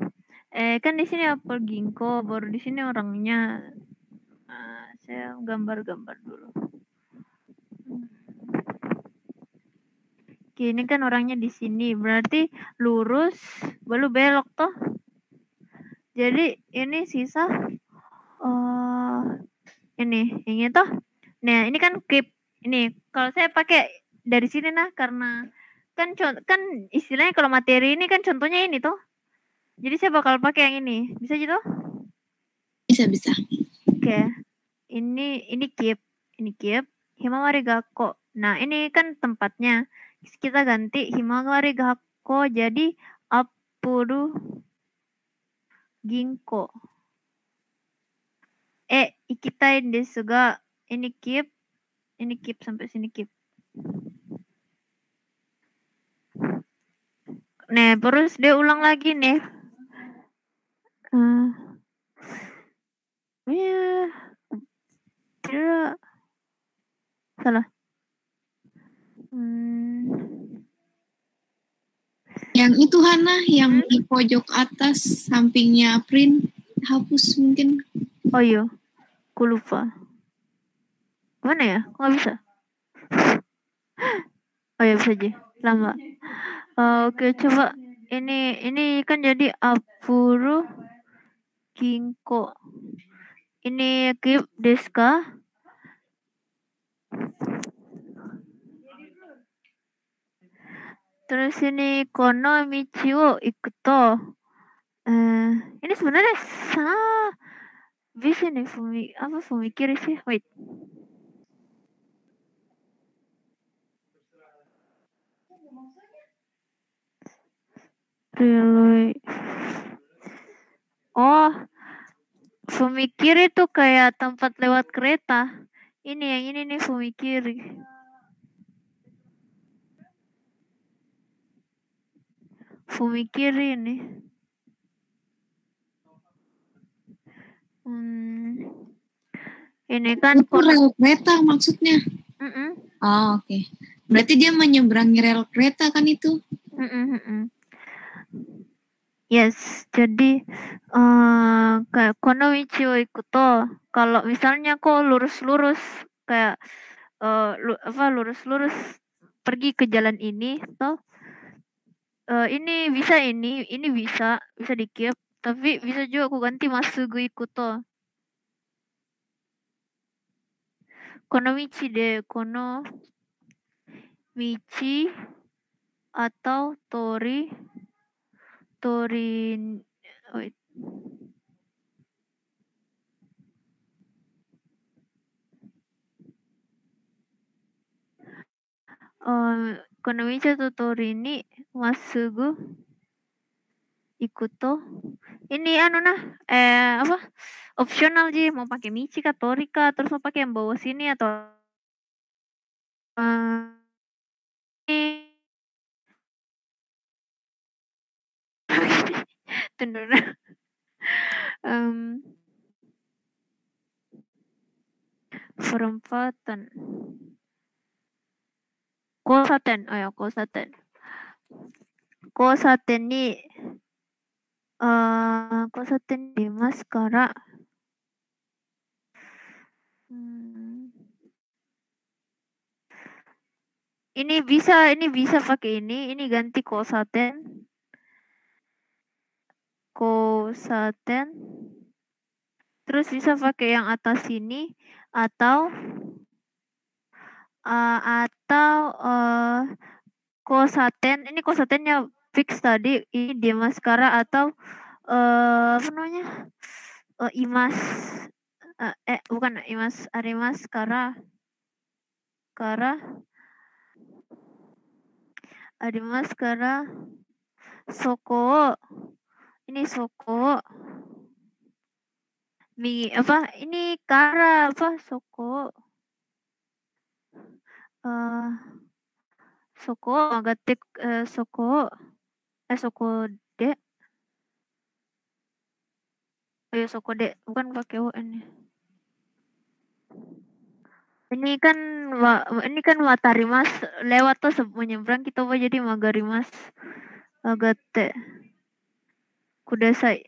kan di sini apel ginkgo, baru di sini orangnya. Saya gambar-gambar dulu. Oke, ini kan orangnya di sini, berarti lurus, baru belok toh. Jadi ini sisa ini toh. Nah, ini kan keep. Ini kalau saya pakai dari sini karena kan istilahnya kalau materi ini kan contohnya ini toh. Jadi saya bakal pakai yang ini. Bisa gitu?
Bisa.
Oke. Ini keep. Himawari Gakko. Nah, ini kan tempatnya. Kita ganti Himawari Gakko jadi Apuru Ginkgo. Ikitai desu ga. Ini keep sampai sini keep. Nah, terus dia ulang lagi nih. Tidak salah.
Yang itu Hana, yang di pojok atas sampingnya print, hapus mungkin.
Oh iya, aku lupa. Mana ya? Nggak bisa. Oh ya bisa aja. Lama. Oke, coba. Ini kan jadi Apuru Ginkgo. Ini keep desu ka? Terus ini kono michi wo ikuto. Ini sebenarnya bisa nih fumikiri sih. Wait. Really? Oh, fumikiri tuh kayak tempat lewat kereta. Ini yang ini nih fumikiri. Fumikiri ini. Ini kan
rel kereta maksudnya. Oh, oke. Berarti dia menyeberangi rel kereta kan itu?
Yes, jadi kayak kono michi wo ikuto, kalau misalnya kok lurus-lurus kayak lurus-lurus pergi ke jalan ini toh, ini bisa bisa di-keep, tapi bisa juga aku ganti masugu ikuto. Kono michi atau tori wait. Kono michi atau tori ni masugu ikuto. Ini opsional sih, mau pakai michi kah tori kah, terus mau pakai yang bawah sini atau perempatan kosaten ni dimas kara ini bisa pakai ini ganti kosaten terus bisa pakai yang atas ini atau kosaten, ini kosatennya fix tadi, ini dimaskara atau apa namanya, bukan imas, arimaskara soko, ini soko ini kara soko magatek soko de bukan pakai o ini ini kan Watarimas lewat tuh menyeberang kita jadi Magarimas agate kudasai.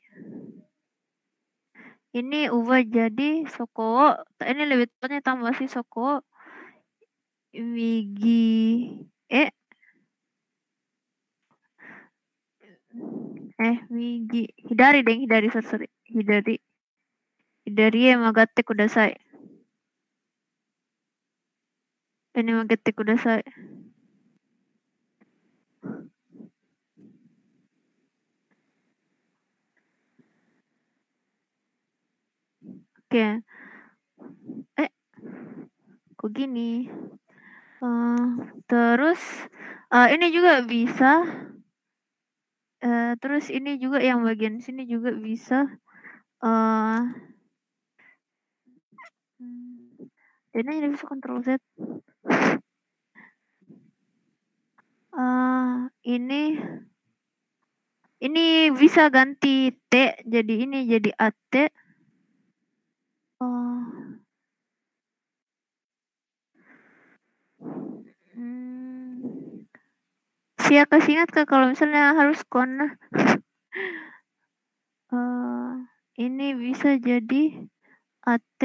Ini ubah jadi soko. Ini lebih tepatnya tambah sih soko migi migi hidari sorry hidari magate kudasai. Ini magate kudasai. Oke. Kok gini? Terus ini juga bisa. Terus ini juga yang bagian sini juga bisa. Ini jadi bisa Ctrl Z. Ini bisa ganti T jadi ini jadi AT. Saya kasih ingat ke kalau misalnya harus kona. Ini bisa jadi AT.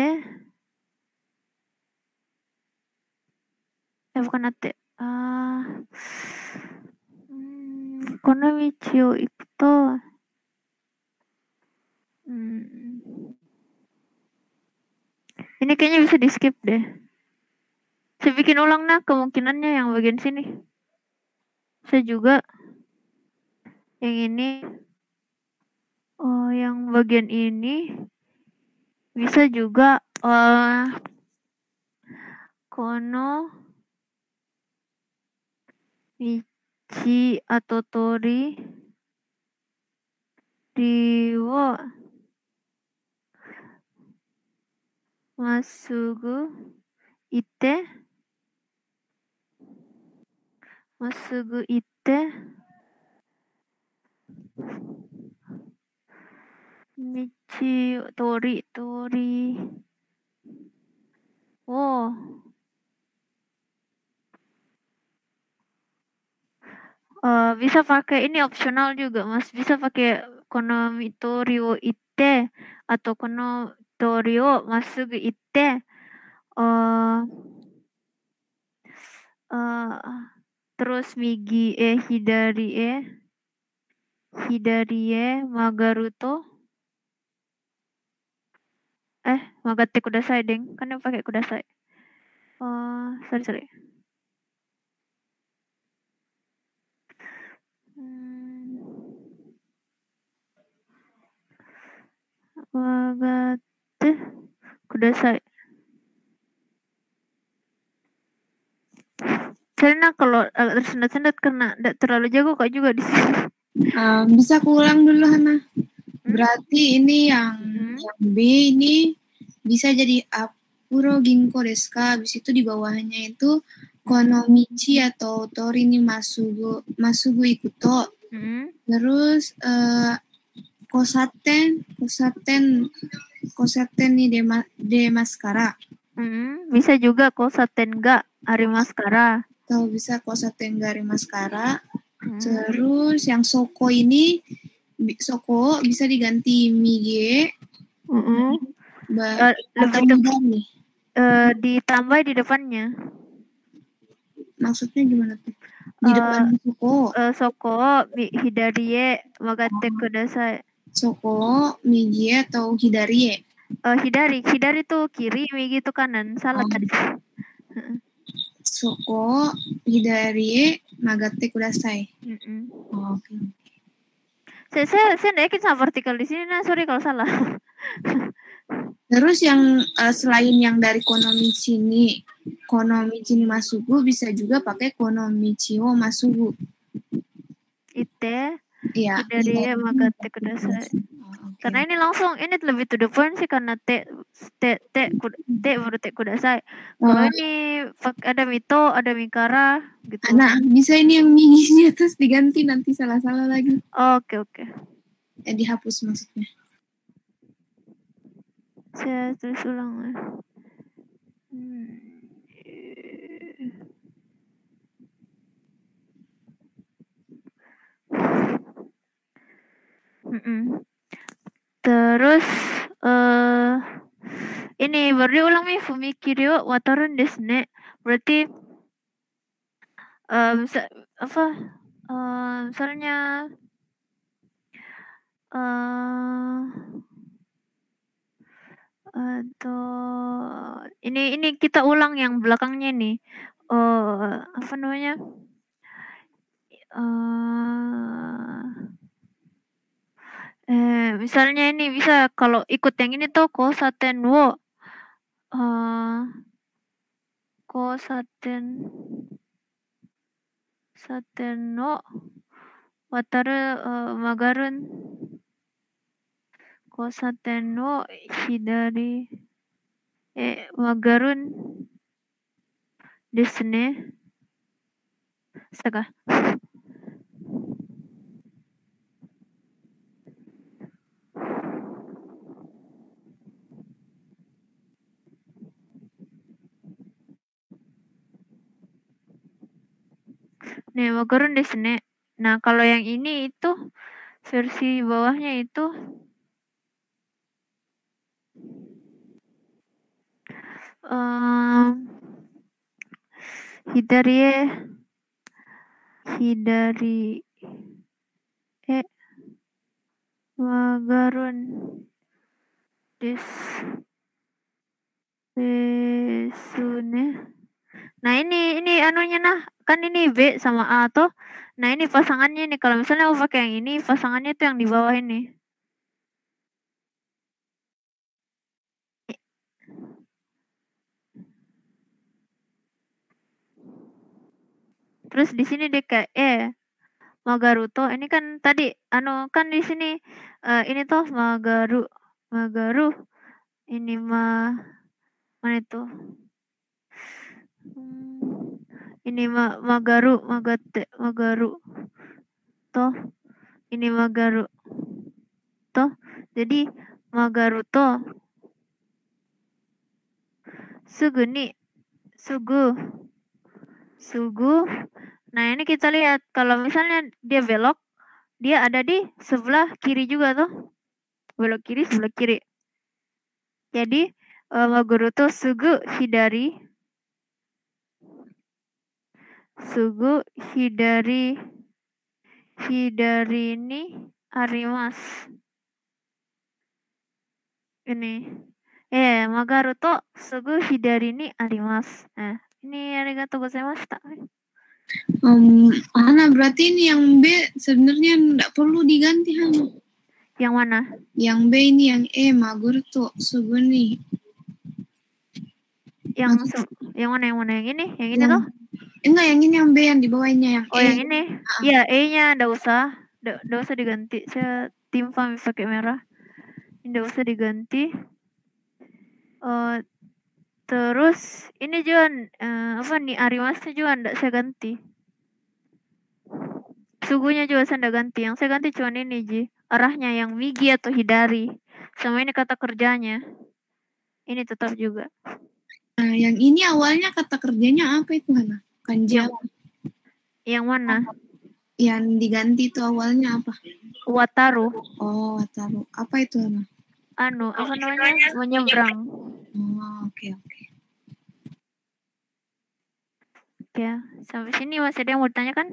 Bukan AT. Kona michio ikuto. Ini kayaknya bisa di skip deh. Saya bikin ulang nah kemungkinannya yang bagian sini. Saya juga yang ini. Yang bagian ini bisa juga kono michi atau tori riwo masugu ite michi tori bisa pakai ini opsional juga Mas, bisa pakai kono mitori wo ite atau kono tori wo masugu ite. Terus migi hidari magaruto. Magate kudasai deng, kan yang pakai kudasai. Sorry. Magate kudasai. Karena kalau agak tersendat-sendat karena tidak terlalu jago kok juga di sini.
Bisa aku ulang dulu Hana. Berarti ini yang B ini bisa jadi Apuro Ginko desu ka. Habis itu di bawahnya itu konomichi atau tori ni masugu ikuto. Terus kosaten ni demaskara.
Bisa juga kosaten ga arimaskara.
Atau bisa kosaten ga arimaskara. Terus yang soko ini soko bisa diganti mige.
Ditambah di depannya.
Maksudnya gimana tuh? Di depan soko.
Soko hidari magate kudasai.
Soko mige atau hidari?
Hidari tuh kiri, migi tuh kanan. Salah tadi.
Soko hidari magate kudasai. Oke.
Saya nggak yakin sama vertikal di sini, nah sorry kalau salah.
Terus yang selain yang dari konomichi ni masugu bisa juga pakai konomichi wo masugu.
Ite.
Iya.
Hidari magate kudasai. Karena ini langsung ini lebih to the point sih karena te baru te kudasai. Kalau ini ada mito, ada mikara gitu.
Nah, bisa ini yang miginya terus diganti nanti salah-salah lagi.
Oke.
Dihapus maksudnya.
Saya tulis ulang. Terus ini baru diulang nih fumikiri wa watarun desu ne. Berarti misalnya atau ini kita ulang yang belakangnya nih. Apa namanya? Misalnya ini bisa kalau ikut yang ini tuh kosaten wo saten no wataru magarun kosaten no hidari magarun desu ne. Saga. Nih, magarun desu ne. Nah, kalau yang ini itu versi bawahnya itu hidari magarun desu ne. Nah, ini anunya nah, kan ini B sama A toh. Nah, ini pasangannya nih. Kalau misalnya mau pakai yang ini, pasangannya tuh yang di bawah ini. Terus di sini dia kayak Magaruto. Ini kan tadi kan di sini ini toh Magaru. Ini mana itu? Ini Magaru toh. Ini Magaru toh. Jadi Magaruto sugu. Nah, ini kita lihat kalau misalnya dia belok, dia ada di sebelah kiri juga tuh. Belok kiri, sebelah kiri. Jadi Magaruto sugu hidari ini arimasu. Ini. Magaruto sugu hidari ni arimasu. Nah, ini arigatou gozaimashita.
Hana, berarti ini yang B sebenarnya enggak perlu diganti, Hana.
Yang mana? Yang
B ini yang Magaruto sugu nih.
Yang mana? Yang ini? Yang ini toh?
Enggak, yang ini yang B yang di bawahnya yang
E. Yang ini. Iya, E-nya enggak usah diganti. Saya timpang pakai merah. Enggak usah diganti. Terus ini juga nih arimasu juga enggak saya ganti. Sugunya juga saya enggak ganti. Yang saya ganti cuma ini arahnya yang migi atau hidari. Sama ini kata kerjanya. Ini tetap juga.
Nah, yang ini awalnya kata kerjanya apa itu, Hana? Kanji apa?
Yang mana?
Yang diganti itu awalnya apa?
Wataru.
Oh, wataru. Apa itu, Hana?
Apa namanya? Menyeberang.
Oh, oke.
Oke, sampai sini masih ada yang mau ditanya kan?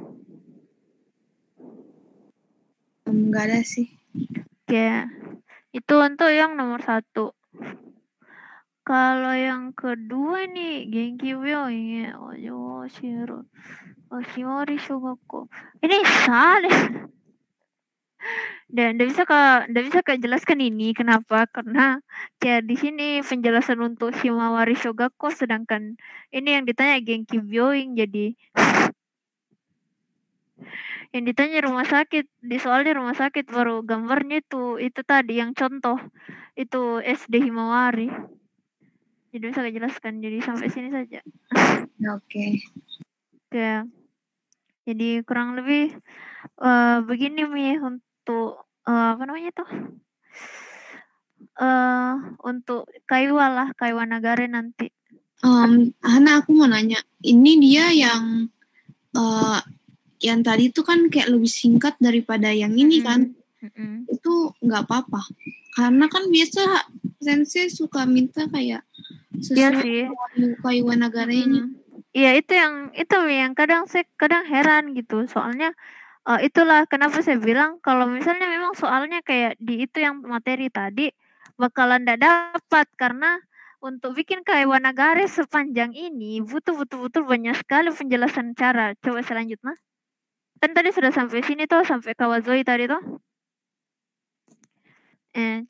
Enggak ada sih.
Oke, itu untuk yang nomor 1. Kalau yang kedua nih, Genki Byouin Yoshiro Oshimori Shogakko. Ini salah. Dan nggak bisa Kak jelaskan ini kenapa? Karena kayak di sini penjelasan untuk Himawari Shogakko, sedangkan ini yang ditanya Genki Byouin, jadi yang ditanya rumah sakit, soalnya rumah sakit baru gambarnya itu tadi yang contoh itu SD Himawari. Jadi bisa Kak jelaskan, jadi sampai sini saja.
Oke.
Ya. Jadi kurang lebih begini Mi untuk apa namanya tuh? Untuk Kaiwa Nagare nanti.
Hana, aku mau nanya. Ini dia yang tadi itu kan kayak lebih singkat daripada yang ini kan? itu nggak apa-apa. Karena kan biasa sensei suka minta kayak sesuai menyukai wanagaranya.
Iya, itu yang kadang heran gitu. Soalnya itulah kenapa saya bilang kalau misalnya memang soalnya kayak di itu yang materi tadi bakalan tidak dapat, karena untuk bikin kayak Wanagare sepanjang ini butuh betul-betul banyak sekali penjelasan cara. Coba selanjutnya. Kan tadi sudah sampai sini tuh, sampai Kawazoi tadi tuh.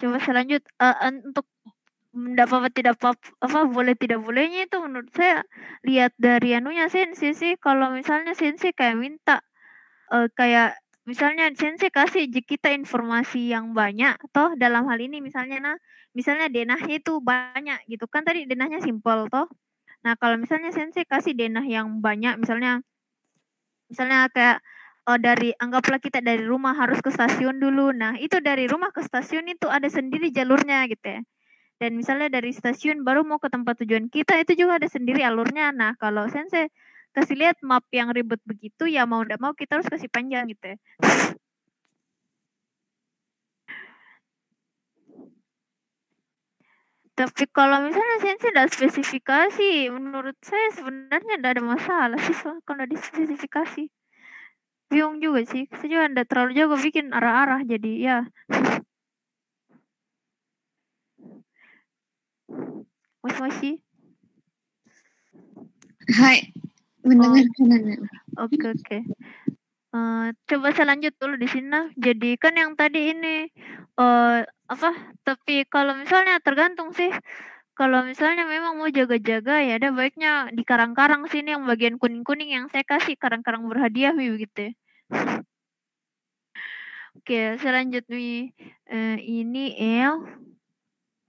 Coba selanjut untuk tidak apa boleh tidak bolehnya itu menurut saya lihat dari anunya sensei sih. Kalau misalnya sensei kayak minta kayak misalnya sensei kasih kita informasi yang banyak toh, dalam hal ini misalnya denahnya itu banyak gitu kan, tadi denahnya simpel toh. Nah kalau misalnya sensei kasih denah yang banyak, misalnya kayak dari anggaplah kita dari rumah harus ke stasiun dulu. Nah itu dari rumah ke stasiun itu ada sendiri jalurnya gitu ya. Dan misalnya dari stasiun baru mau ke tempat tujuan kita itu juga ada sendiri alurnya. Nah kalau sensei kasih lihat map yang ribet begitu, ya mau tidak mau kita harus kasih panjang gitu ya. Tapi kalau misalnya sensei udah spesifikasi, menurut saya sebenarnya tidak ada masalah sih kalau di spesifikasi. Bingung juga sih, saya juga tidak terlalu jago bikin arah-arah, jadi ya. Moshi.
Hai, mendengarkan Anda.
Oke. Coba saya lanjut dulu di sini. Jadi kan yang tadi ini tapi kalau misalnya tergantung sih. Kalau misalnya memang mau jaga-jaga ya ada baiknya di karang-karang sini yang bagian kuning-kuning yang saya kasih karang-karang berhadiah begitu ya. Oke, saya lanjut nih. Ini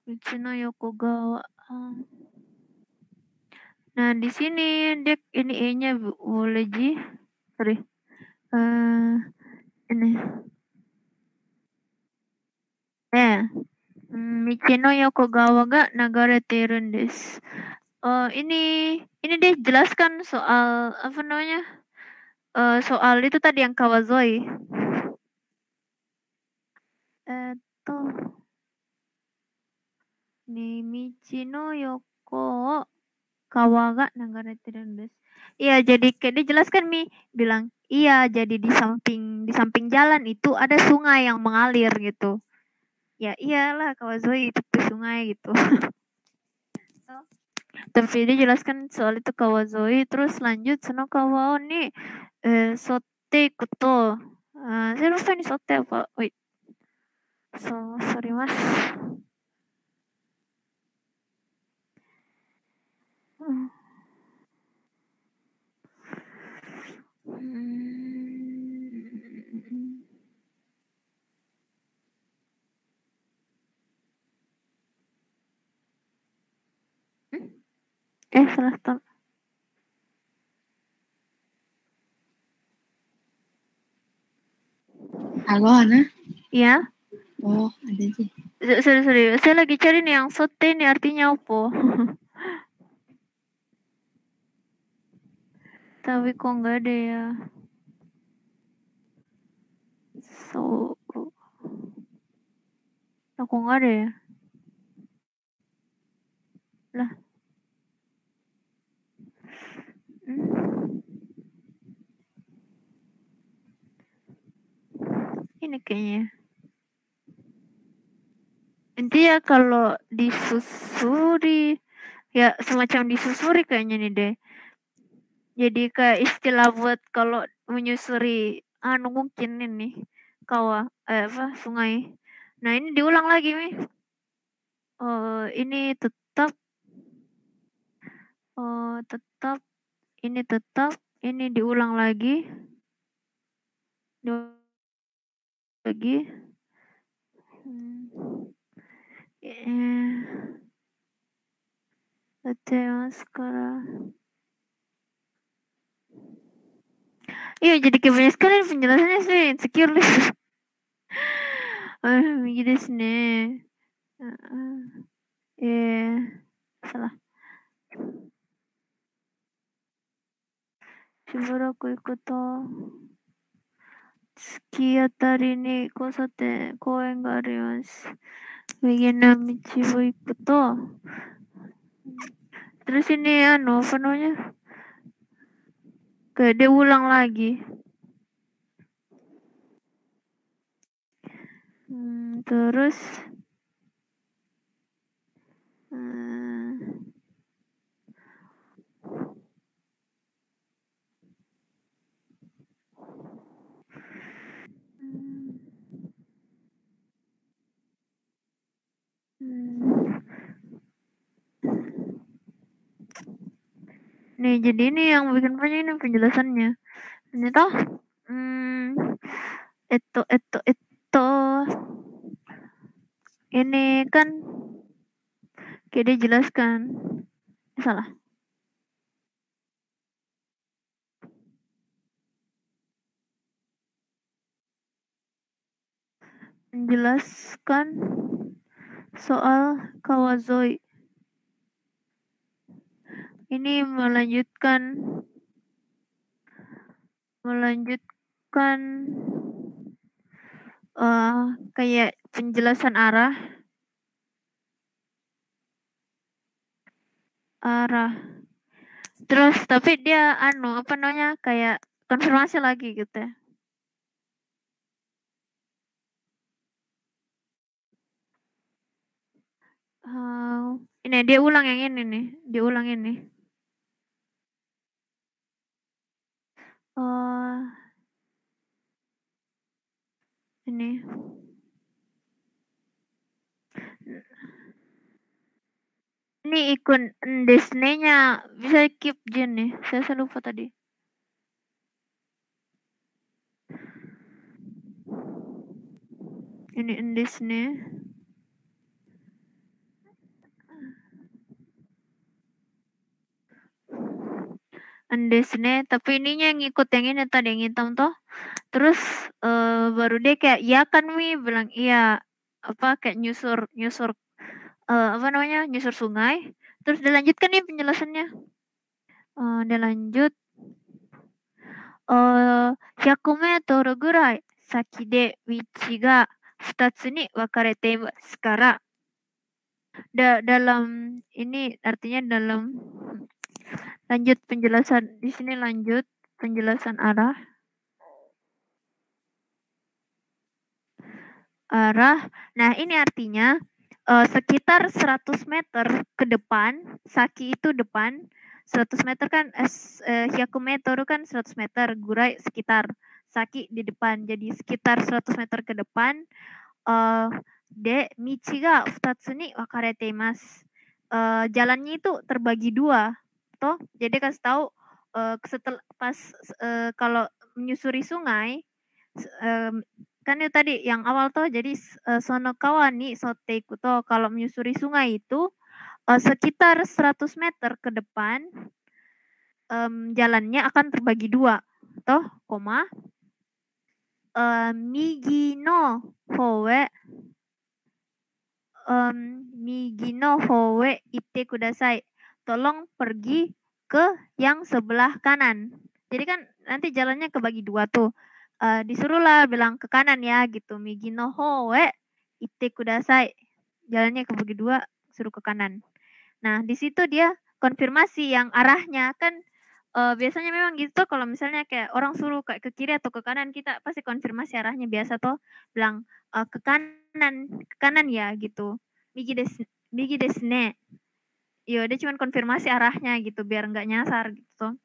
Michino Yokogawa. Nah, di sini dia ini E-nya boleh ji. Sorry. Ini. Michino Yokogawa ga nagarete desu. Ini deh jelaskan soal apa namanya? Soal itu tadi yang Kawazoi. Michino Yoko Kawa ga nagarete desu. Iya, jadi kayak dijelaskan bilang iya, jadi di samping jalan itu ada sungai yang mengalir gitu. Ya iyalah Kawazoi itu sungai gitu. Tapi dia jelaskan soal itu Kawazoi, terus lanjut sono Kawao ni sotte ikuto. Saya lupa nih sotte apa. Wait. Sorry mas. Salah tahu.
Halo Ana.
Iya.
Oh ada sih.
Sorry. Saya lagi cari nih yang sotte ini artinya apa. Tapi kok nggak ada ya. Kok nggak ada ya. Lah. Ini kayaknya. Intinya kalau disusuri, ya semacam disusuri kayaknya nih deh. Jadi kayak istilah buat kalau menyusuri mungkin ini sungai. Nah ini diulang lagi ini tetap ini diulang lagi. Iya, jadi kayak banyak sekali penjelasannya sih, insecure nih. Gitu desu ne. Salah. Shibaraku ikuto 月あたりに交差点、公園があります。右の道を行くと、terus ini apa namanya? Kayak dia ulang lagi. Terus nih, jadi ini yang bikin panjang ini penjelasannya. Ini toh, itu. Ini kan kayak dia jelaskan. Salah. Menjelaskan soal kawazoi. Ini melanjutkan kayak penjelasan arah. Terus tapi dia apa namanya, kayak konfirmasi lagi gitu ya. Ini dia ulang yang ini nih, dia ulang ini. Ini. Ini ikut Disney-nya bisa keep Jin nih. Saya lupa tadi. Ini Disney. Disney, tapi ininya yang ikut yang ini tadi yang hitam toh. Terus baru dia kayak iya kan Mi, bilang iya. Apa kayak nyusur apa namanya, nyusur sungai. Terus dilanjutkan nih penjelasannya. Dia lanjut. 100 meter ぐらい先で道が2つに分かれていますから。Dalam ini artinya dalam lanjut penjelasan di sini, lanjut penjelasan arah. Nah, ini artinya sekitar 100 meter ke depan, Saki itu depan, 100 meter kan 100 meter kan 100 meter, gurai sekitar, Saki di depan. Jadi sekitar 100 meter ke depan, de michi ga 2つに分かれています. Jalannya itu terbagi dua. Toh, jadi kasih tahu setelah pas kalau menyusuri sungai, kan itu tadi yang awal toh, jadi sono kawa ni soteiku toh, kalau menyusuri sungai itu sekitar 100 meter ke depan jalannya akan terbagi dua toh, koma migi no howe itte kudasai, tolong pergi ke yang sebelah kanan. Jadi kan nanti jalannya kebagi dua tuh. Disuruhlah bilang ke kanan ya gitu. Migi no howe itte kudasai. Jalannya kebagi dua, suruh ke kanan. Nah, di situ dia konfirmasi yang arahnya kan biasanya memang gitu, kalau misalnya kayak orang suruh kayak ke kiri atau ke kanan, kita pasti konfirmasi arahnya biasa toh, bilang ke kanan ya gitu. Migi desu ne. Yo, dia cuma konfirmasi arahnya gitu biar nggak nyasar gitu.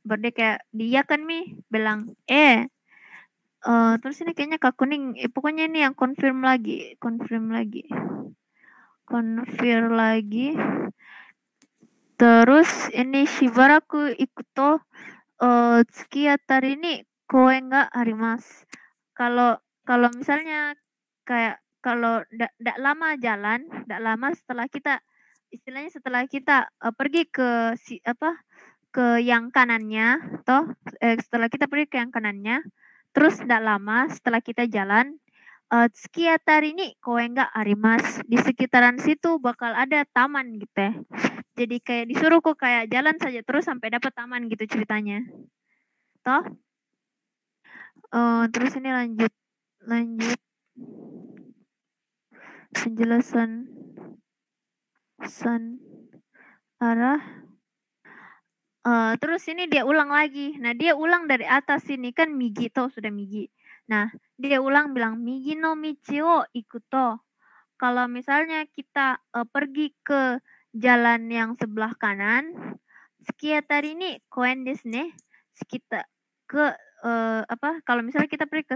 Baru dia kayak dia kan Mi bilang terus ini kayaknya Kak Kuning, pokoknya ini yang confirm lagi. Terus ini shibaraku ikuto tsuki atari ni koen ga arimasu. Kalau misalnya kayak kalau ndak lama jalan, ndak lama setelah kita istilahnya setelah kita pergi ke ke yang kanannya toh, setelah kita pergi ke yang kanannya, terus ndak lama setelah kita jalan, tsuki atari ni koen ga arimasu, di sekitaran situ bakal ada taman gitu ya. Jadi kayak disuruh kok kayak jalan saja terus sampai dapat taman gitu ceritanya. Toh? Terus ini lanjut penjelasan arah. Terus ini dia ulang lagi. Nah, dia ulang dari atas sini kan migi toh, sudah migi. Nah, dia ulang bilang migi no michi o ikuto. Kalau misalnya kita pergi ke jalan yang sebelah kanan, sekitar ini koen desu ne. Sekitar ke kalau misalnya kita pergi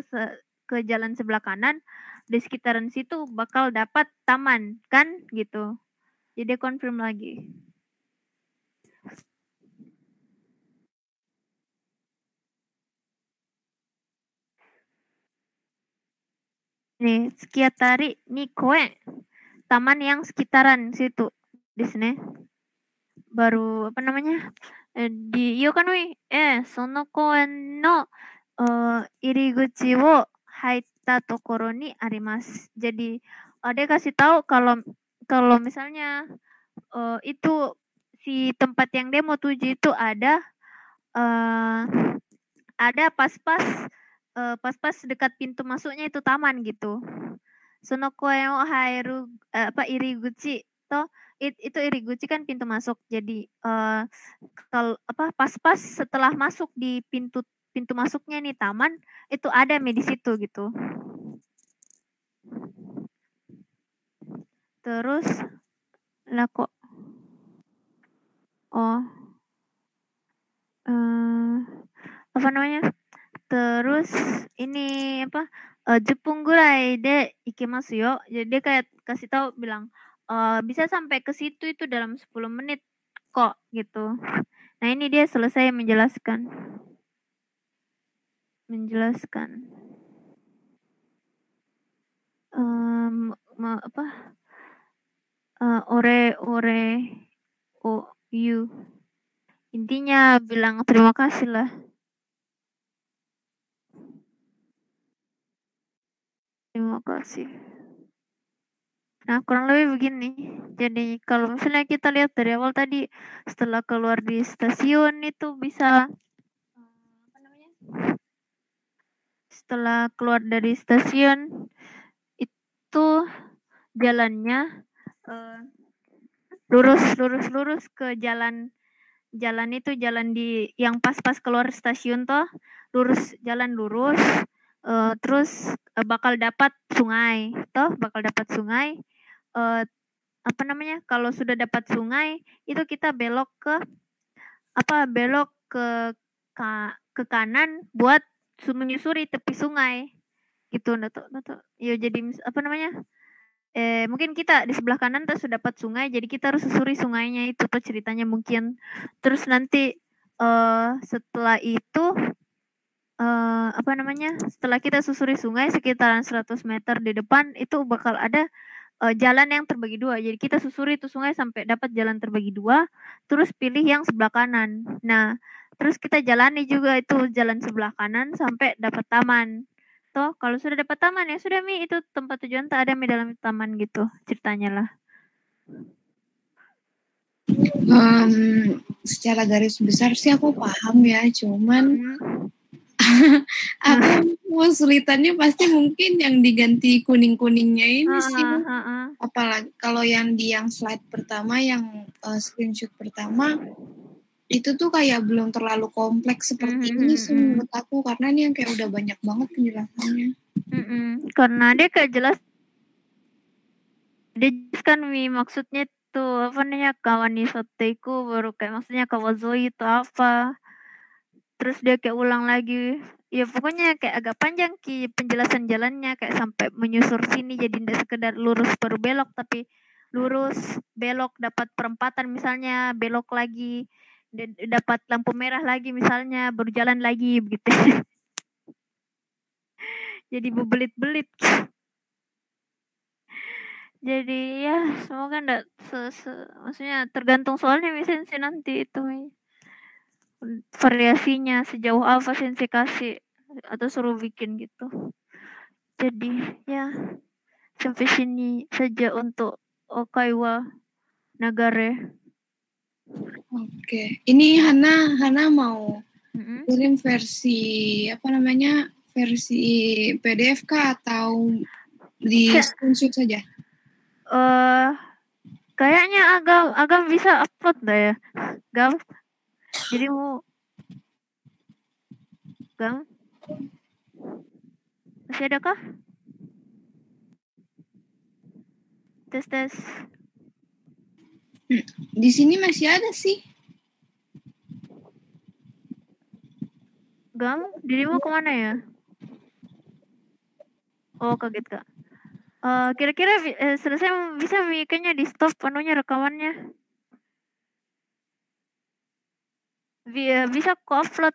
ke jalan sebelah kanan, di sekitaran situ bakal dapat taman kan gitu. Jadi confirm lagi. Nih, sekiatari nih koen. Taman yang sekitaran situ. Di sini. Baru apa namanya? Di Yokanui, sono koen no iriguchi wo haita tokoro ni arimasu. Jadi dia kasih tahu kalau misalnya itu si tempat yang dia mau tuju itu ada pas-pas dekat pintu masuknya itu taman gitu. Sono koen wo haeru iriguchi to itu iriguchi kan pintu masuk. Jadi pas-pas setelah masuk di pintu masuknya nih taman itu ada di situ gitu. Terus lah kok apa namanya? Terus ini 10 gurai de ikemasu yo. Jadi dia kayak kasih tahu bilang bisa sampai ke situ itu dalam 10 menit kok gitu. Nah, ini dia selesai menjelaskan. Ore o you. Intinya bilang terima kasih lah. Terima kasih. Nah, kurang lebih begini. Jadi kalau misalnya kita lihat dari awal tadi, setelah keluar di stasiun itu bisa setelah keluar dari stasiun itu jalannya lurus ke jalan itu jalan di yang pas keluar stasiun toh, jalan lurus terus bakal dapat sungai toh, kalau sudah dapat sungai itu kita belok ke kanan buat menyusuri tepi sungai gitu. Ya jadi mungkin kita di sebelah kanan tuh sudah dapat sungai, jadi kita harus susuri sungainya itu tuh ceritanya mungkin. Terus nanti setelah itu setelah kita susuri sungai sekitaran 100 meter di depan itu bakal ada jalan yang terbagi dua. Jadi kita susuri itu sungai sampai dapat jalan terbagi dua, terus pilih yang sebelah kanan. Nah, terus kita jalani juga itu jalan sebelah kanan sampai dapat taman. Toh, kalau sudah dapat taman ya sudah itu tempat tujuan tak ada dalam taman gitu ceritanya lah.
Secara garis besar sih aku paham ya, cuman aku kesulitannya pasti mungkin yang diganti kuning-kuningnya ini sih. Apalagi kalau yang slide pertama, yang screenshot pertama, itu tuh kayak belum terlalu kompleks seperti ini sih menurut aku, karena ini yang kayak udah banyak banget penjelasannya.
Karena dia kayak jelas, dia kan maksudnya tuh kawani soteiku, baru kayak maksudnya kawazoi itu apa. Terus dia kayak ulang lagi. Ya pokoknya kayak agak panjang penjelasan jalannya, kayak sampai menyusur sini, jadi tidak sekedar lurus baru belok, tapi lurus belok dapat perempatan misalnya, belok lagi dapat lampu merah lagi misalnya, berjalan lagi begitu. Jadi berbelit-belit. Jadi ya semoga enggak maksudnya tergantung soalnya sensei nanti itu variasinya sejauh apa sensei kasih atau suruh bikin gitu. Jadi ya sampai sini saja untuk Okaiwa Nagare.
Oke, ini Hana mau kirim versi versi PDF kah atau di screenshot saja?
Kayaknya agak bisa upload dah ya, Gam. Jadi mau Gam, masih ada kah? Tes.
Di sini masih ada sih.
Gam, dirimu kemana ya? Oh, kaget kak. Kira-kira selesai bisa kayaknya di stop penuhnya rekamannya. Bisa kok upload